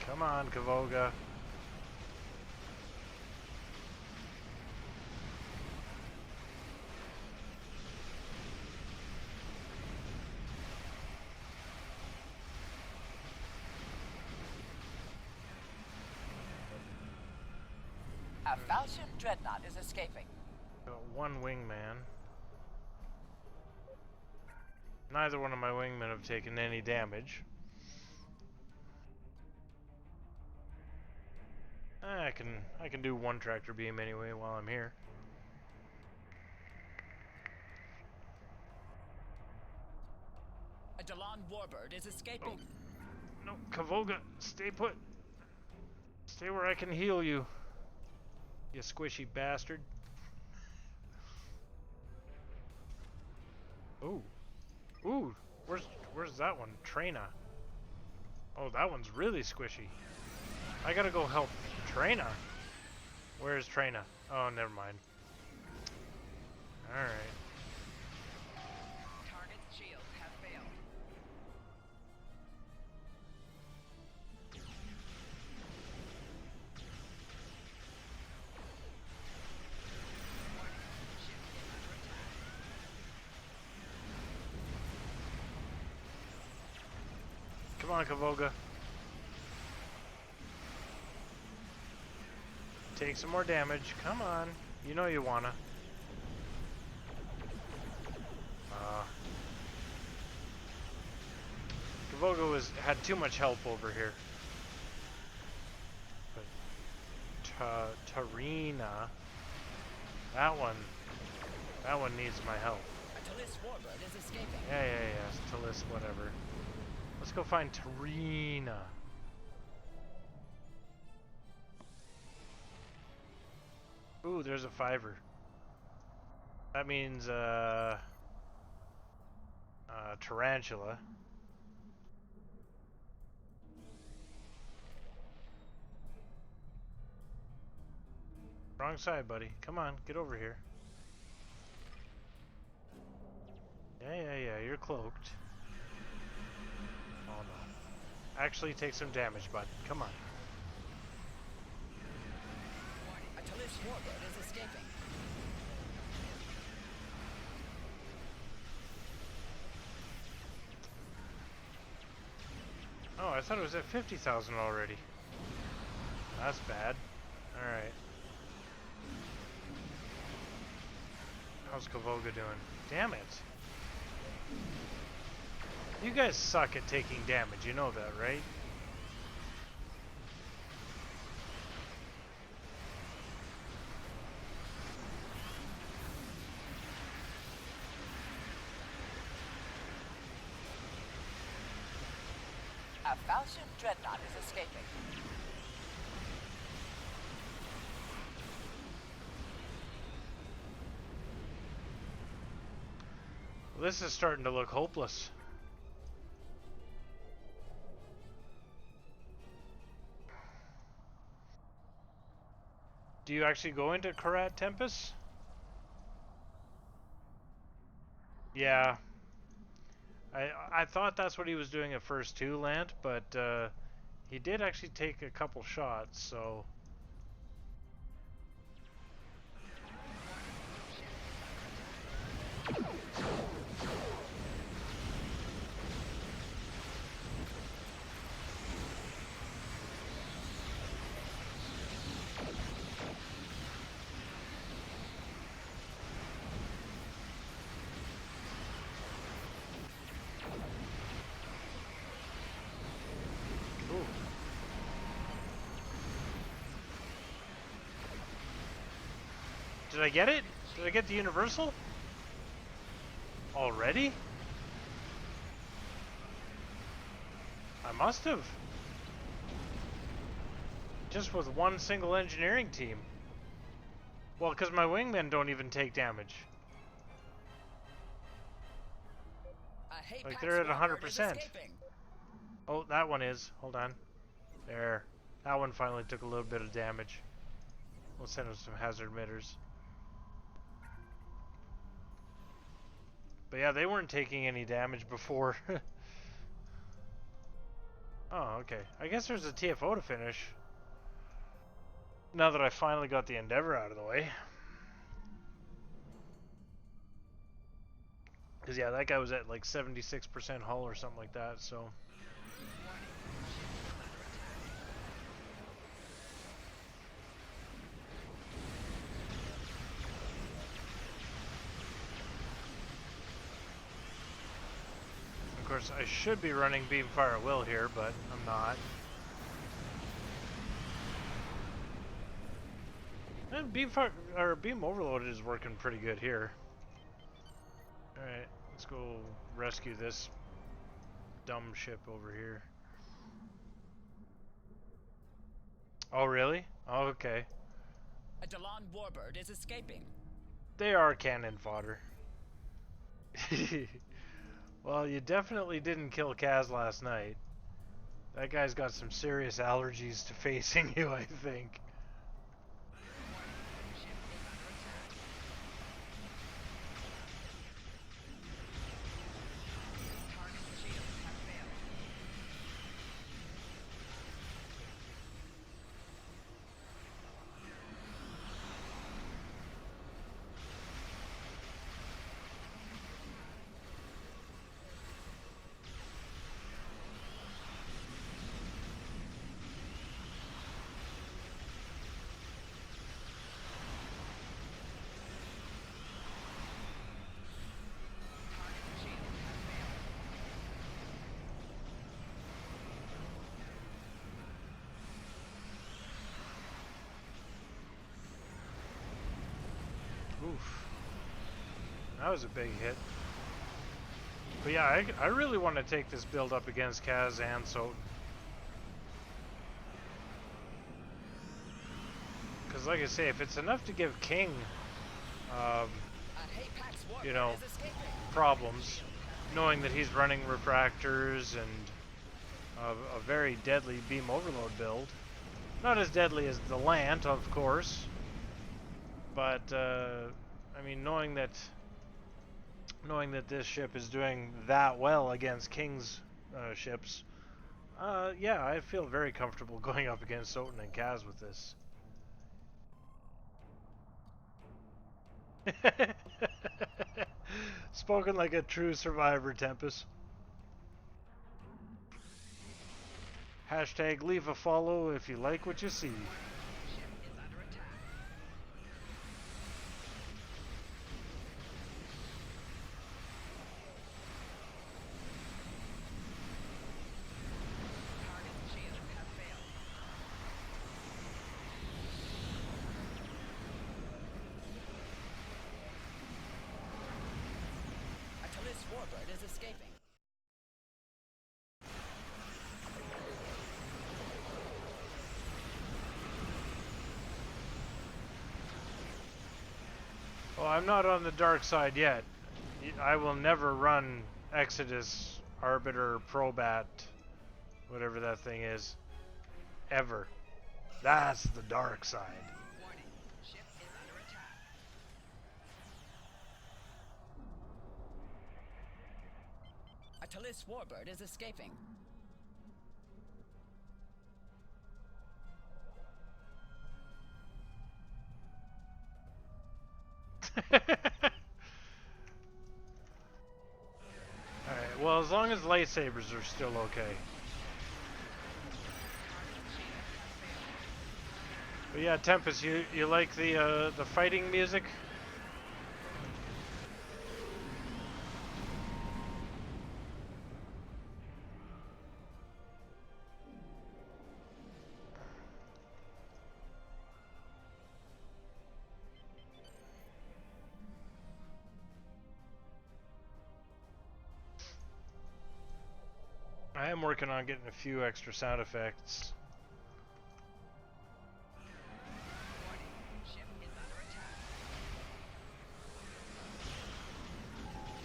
Come on, Kavoga. A Falchion Dreadnought is escaping. Got 1 wingman. Neither one of my wingmen have taken any damage. I can do one tractor beam anyway while I'm here. A Dalan warbird is escaping. No, Kavoga, stay put. Stay where I can heal you. You squishy bastard. Ooh. Ooh, where's that one? Trina. Oh, that one's really squishy. I gotta go help Trina. Where's Trina? Oh, never mind. Alright. Target's shields have failed. Come on, Kavoga. Take some more damage. Come on. You know you wanna. Kavoga had too much help over here. But Tarina, that one needs my help. A Talis warbird is escaping. Yeah, Talis, whatever. Let's go find Tarina. Ooh, there's a 5er. That means Tarantula. Wrong side, buddy. Come on, get over here. Yeah, you're cloaked. Oh no. Actually take some damage, bud. Come on. A Talis warbird is escaping. Oh, I thought it was at 50,000 already. That's bad. Alright. How's Kavoga doing? Damn it. You guys suck at taking damage, you know that, right? A Falchion dreadnought is escaping. This is starting to look hopeless. Do you actually go into Karat Tempest? Yeah. I thought that's what he was doing at first too, Lant, but he did actually take a couple shots, so... Did I get it? Did I get the universal? Already? I must have. Just with one single engineering team. Well, because my wingmen don't even take damage. Like they're at 100%. Oh, that one is. Hold on. There. That one finally took a little bit of damage. We'll send him some hazard emitters. But yeah, they weren't taking any damage before. Oh, okay. I guess there's a TFO to finish. Now that I finally got the Endeavor out of the way. Because yeah, that guy was at like 76% hull or something like that, so... Of course, I should be running Beamfire at will here, but I'm not. And beam overloaded is working pretty good here. Alright, let's go rescue this dumb ship over here. Oh, really? Oh, okay. A Delon warbird is escaping. They are cannon fodder. Well, you definitely didn't kill Kaz last night. That guy's got some serious allergies to facing you, I think. Oof. That was a big hit. But yeah, I really want to take this build up against Kaz and Soten. Because like I say, if it's enough to give King, you know, problems, knowing that he's running refractors and a very deadly beam overload build. Not as deadly as the Lant, of course. But I mean, knowing that this ship is doing that well against King's ships, yeah, I feel very comfortable going up against Soten and Kaz with this. Spoken like a true survivor, Tempest. Hashtag leave a follow if you like what you see. Well, I'm not on the dark side yet. I will never run Exodus, Arbiter, Probat, whatever that thing is, ever. That's the dark side. Warning, ship is under attack. A Talis warbird is escaping. Alright, well, as long as lightsabers are still okay. But yeah, Tempest, you like the fighting music? I am working on getting a few extra sound effects. Warning, ship is under attack.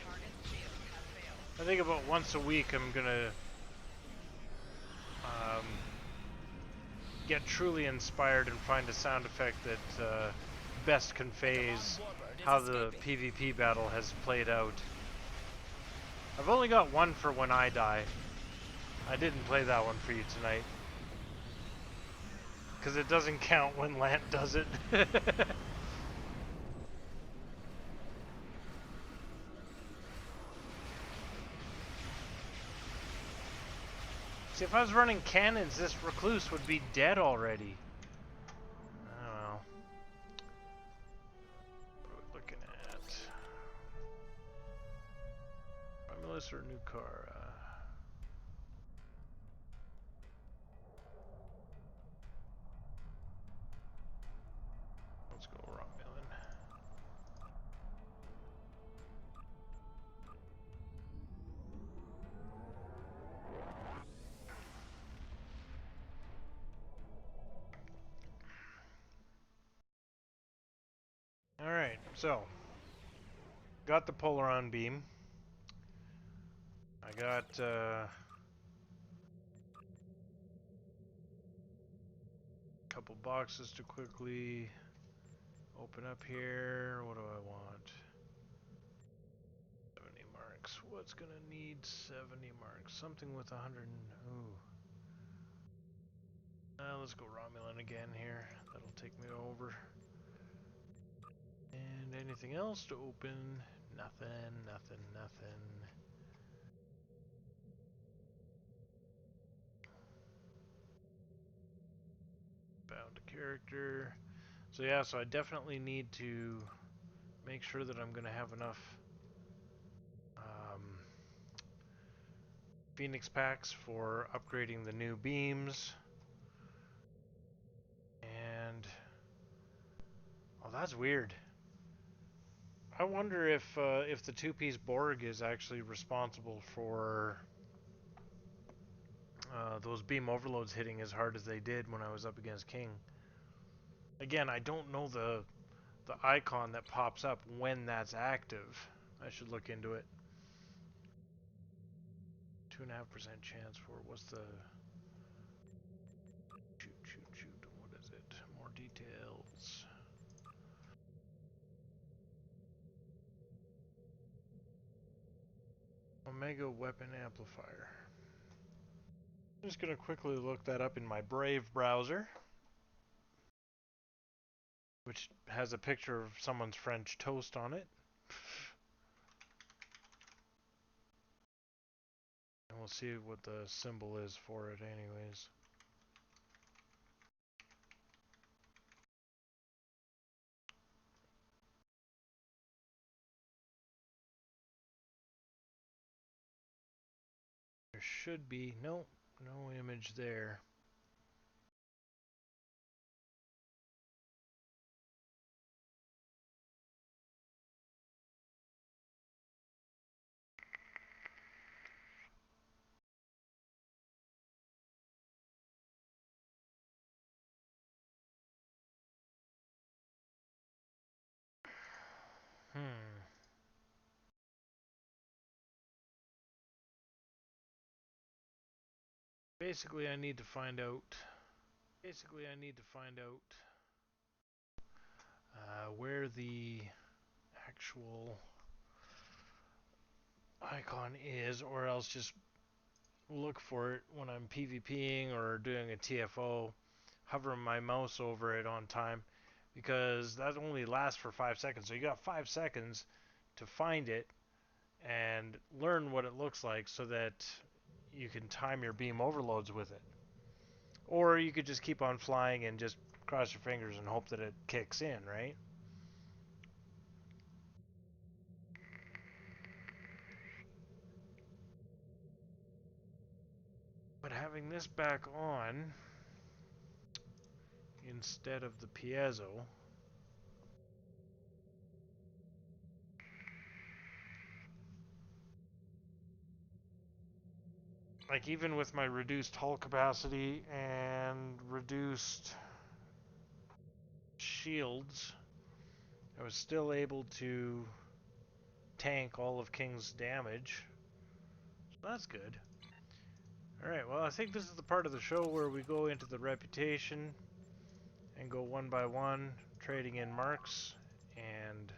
Target's shield has failed. I think about once a week I'm gonna get truly inspired and find a sound effect that best conveys how the PvP battle has played out. I've only got one for when I die. I didn't play that one for you tonight. Because it doesn't count when Lant does it. See, if I was running cannons, this Recluse would be dead already. I don't know. What are we looking at? Romulus or Nukara? Let's so got the Polaron beam. I got couple boxes to quickly open up here. What do I want? 70 marks. What's gonna need 70 marks? Something with 100. Ooh. Let's go Romulan again here. That'll take me over. And anything else to open? Nothing, nothing, nothing. Bound to character. So yeah, so I definitely need to make sure that I'm going to have enough Phoenix packs for upgrading the new beams. And oh, that's weird. I wonder if the two-piece Borg is actually responsible for those beam overloads hitting as hard as they did when I was up against King. Again, I don't know the icon that pops up when that's active. I should look into it. 2.5% chance for what's the shoot, what is it? More details. Omega weapon amplifier. I'm just gonna quickly look that up in my Brave browser, which has a picture of someone's French toast on it. And we'll see what the symbol is for it anyways. There should be, no image there. Basically, I need to find out where the actual icon is, or else just look for it when I'm PvPing or doing a TFO, hover my mouse over it on time, because that only lasts for 5 seconds. So you got 5 seconds to find it and learn what it looks like so that you can time your beam overloads with it. Or you could just keep on flying and just cross your fingers and hope that it kicks in, right? But having this back on instead of the piezo, like even with my reduced hull capacity and reduced shields, I was still able to tank all of King's damage. So that's good. Alright, well, I think this is the part of the show where we go into the reputation and go one by one, trading in marks and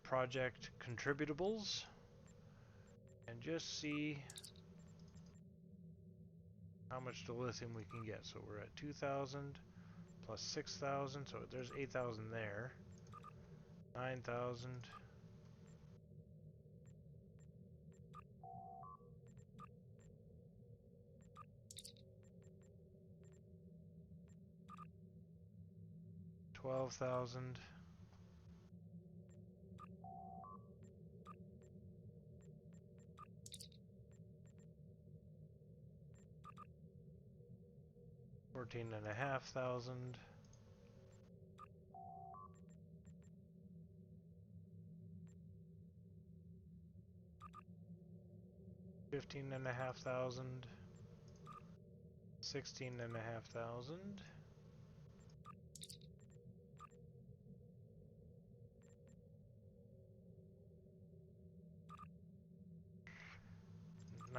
project contributables, and just see how much dilithium we can get. So we're at 2,000 plus 6,000, so there's 8,000 there. 9,000. $12,000. $14,500. $15,500. $16,500.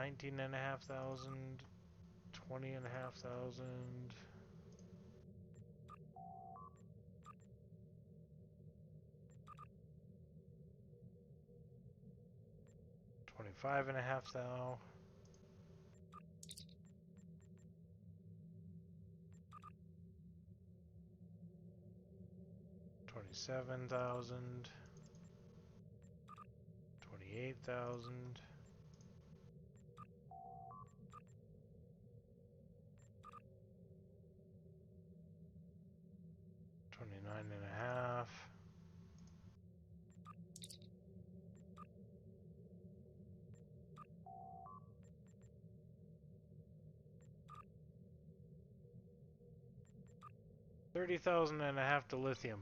19,500, 20,500. 25,500. 27,000. 28,000. 29.5. 30,500 to lithium.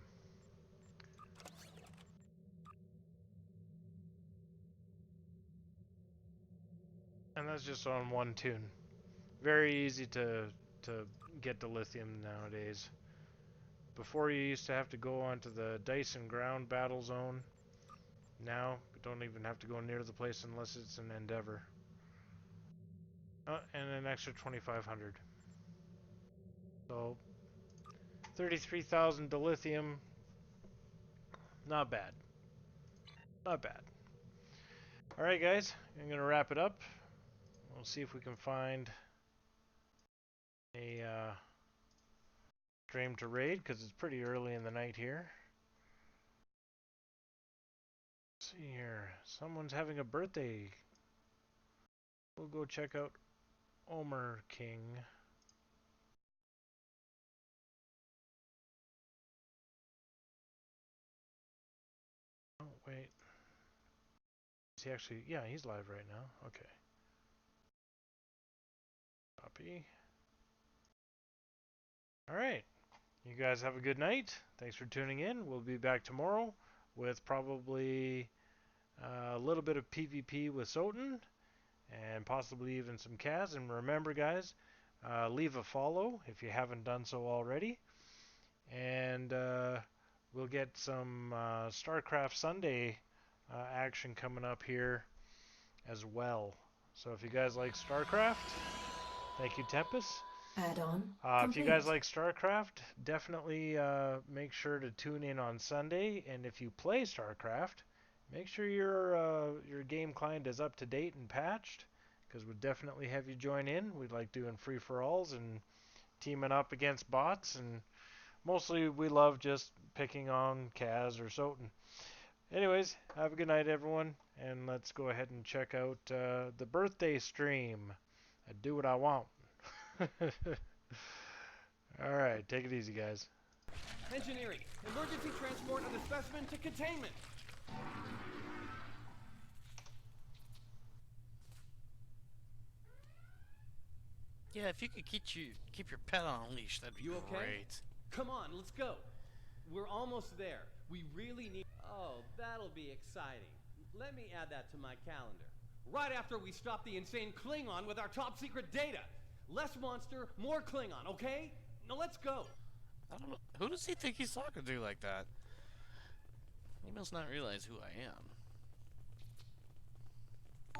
And that's just on one tune. Very easy to get to lithium nowadays. Before you used to have to go onto the Dyson ground battle zone. Now you don't even have to go near the place unless it's an Endeavor. And an extra 2,500. So 33,000 to lithium. Not bad. Not bad. Alright guys, I'm gonna wrap it up. We'll see if we can find a stream to raid, because it's pretty early in the night here. Let's see here. Someone's having a birthday. We'll go check out Omer King. Oh, wait. Is he actually? Yeah, he's live right now. Okay. Copy. Alright. You guys have a good night. Thanks for tuning in. We'll be back tomorrow with probably a little bit of PvP with Soten and possibly even some Kaz. And remember, guys, leave a follow if you haven't done so already. And we'll get some StarCraft Sunday action coming up here as well. So if you guys like StarCraft, thank you, Tempest. Add-on if you guys like StarCraft, definitely make sure to tune in on Sunday. And if you play StarCraft, make sure your game client is up to date and patched, because we'd definitely have you join in. We like doing free-for-alls and teaming up against bots, and mostly we love just picking on Kaz or Soten. Anyways, have a good night, everyone, and let's go ahead and check out the birthday stream. I do what I want. Alright, take it easy, guys. Engineering, emergency transport of the specimen to containment. Yeah, if you could keep your pet on a leash, that'd be You okay? great. Come on, let's go. We're almost there. We really need... Oh, that'll be exciting. Let me add that to my calendar. Right after we stop the insane Klingon with our top secret data. Less monster, more Klingon, okay? Now let's go. I don't know. Who does he think he's talking to like that? He must not realize who I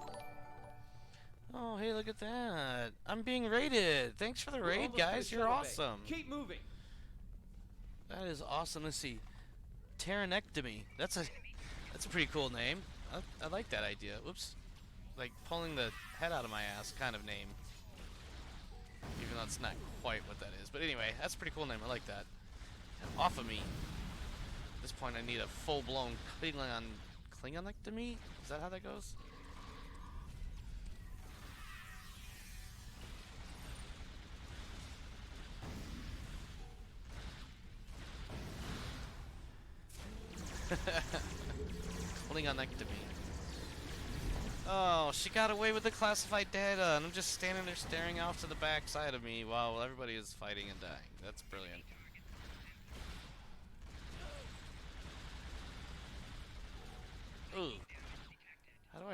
am. Oh, hey, look at that. I'm being raided. Thanks for the raid, guys. You're awesome. Keep moving. That is awesome. Let's see. Pteronectomy. That's a pretty cool name. I like that idea. Whoops. Like pulling the head out of my ass kind of name. Even though it's not quite what that is. But anyway, that's a pretty cool name. I like that. Off of me. At this point, I need a full-blown Klingonectomy? Is that how that goes? Klingonectomy. Oh, she got away with the classified data, and I'm just standing there staring off to the back side of me while everybody is fighting and dying. That's brilliant. Ooh. How do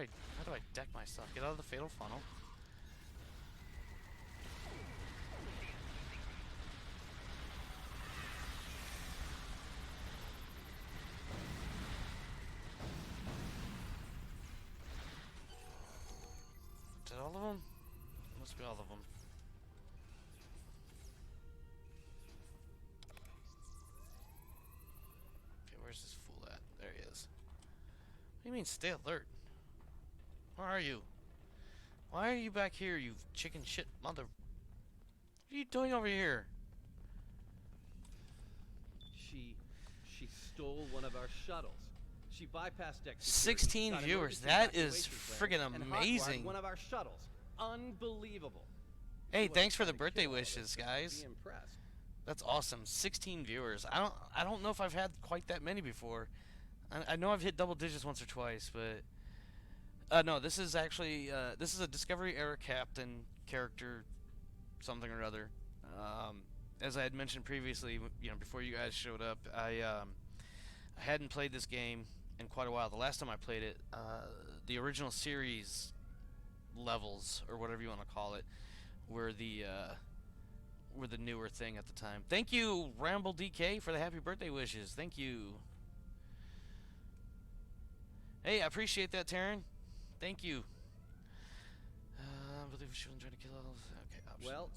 I deck myself? Get out of the fatal funnel. Did all of must be all of them. Okay, where's this fool at? There he is. What do you mean, stay alert? Where are you? Why are you back here, you chicken shit mother... What are you doing over here? She stole one of our shuttles. She bypassed deck security, 16 got viewers. emergency That is evacuation plans, friggin' and hotwired amazing. one of our shuttles. Unbelievable. Hey, Well, thanks for the kinda birthday kill all wishes, this, but guys. be impressed. That's awesome. 16 viewers. I don't know if I've had quite that many before. I know I've hit double digits once or twice, but no, this is actually this is a Discovery Era Captain character, something or other. As I had mentioned previously, you know, before you guys showed up, I hadn't played this game in quite a while. The last time I played it, the original series levels, or whatever you want to call it, were the newer thing at the time. Thank you, Ramble DK, for the happy birthday wishes. Thank you. Hey, I appreciate that, Taryn. Thank you. I believe we shouldn't try to kill all. Okay, options. Well,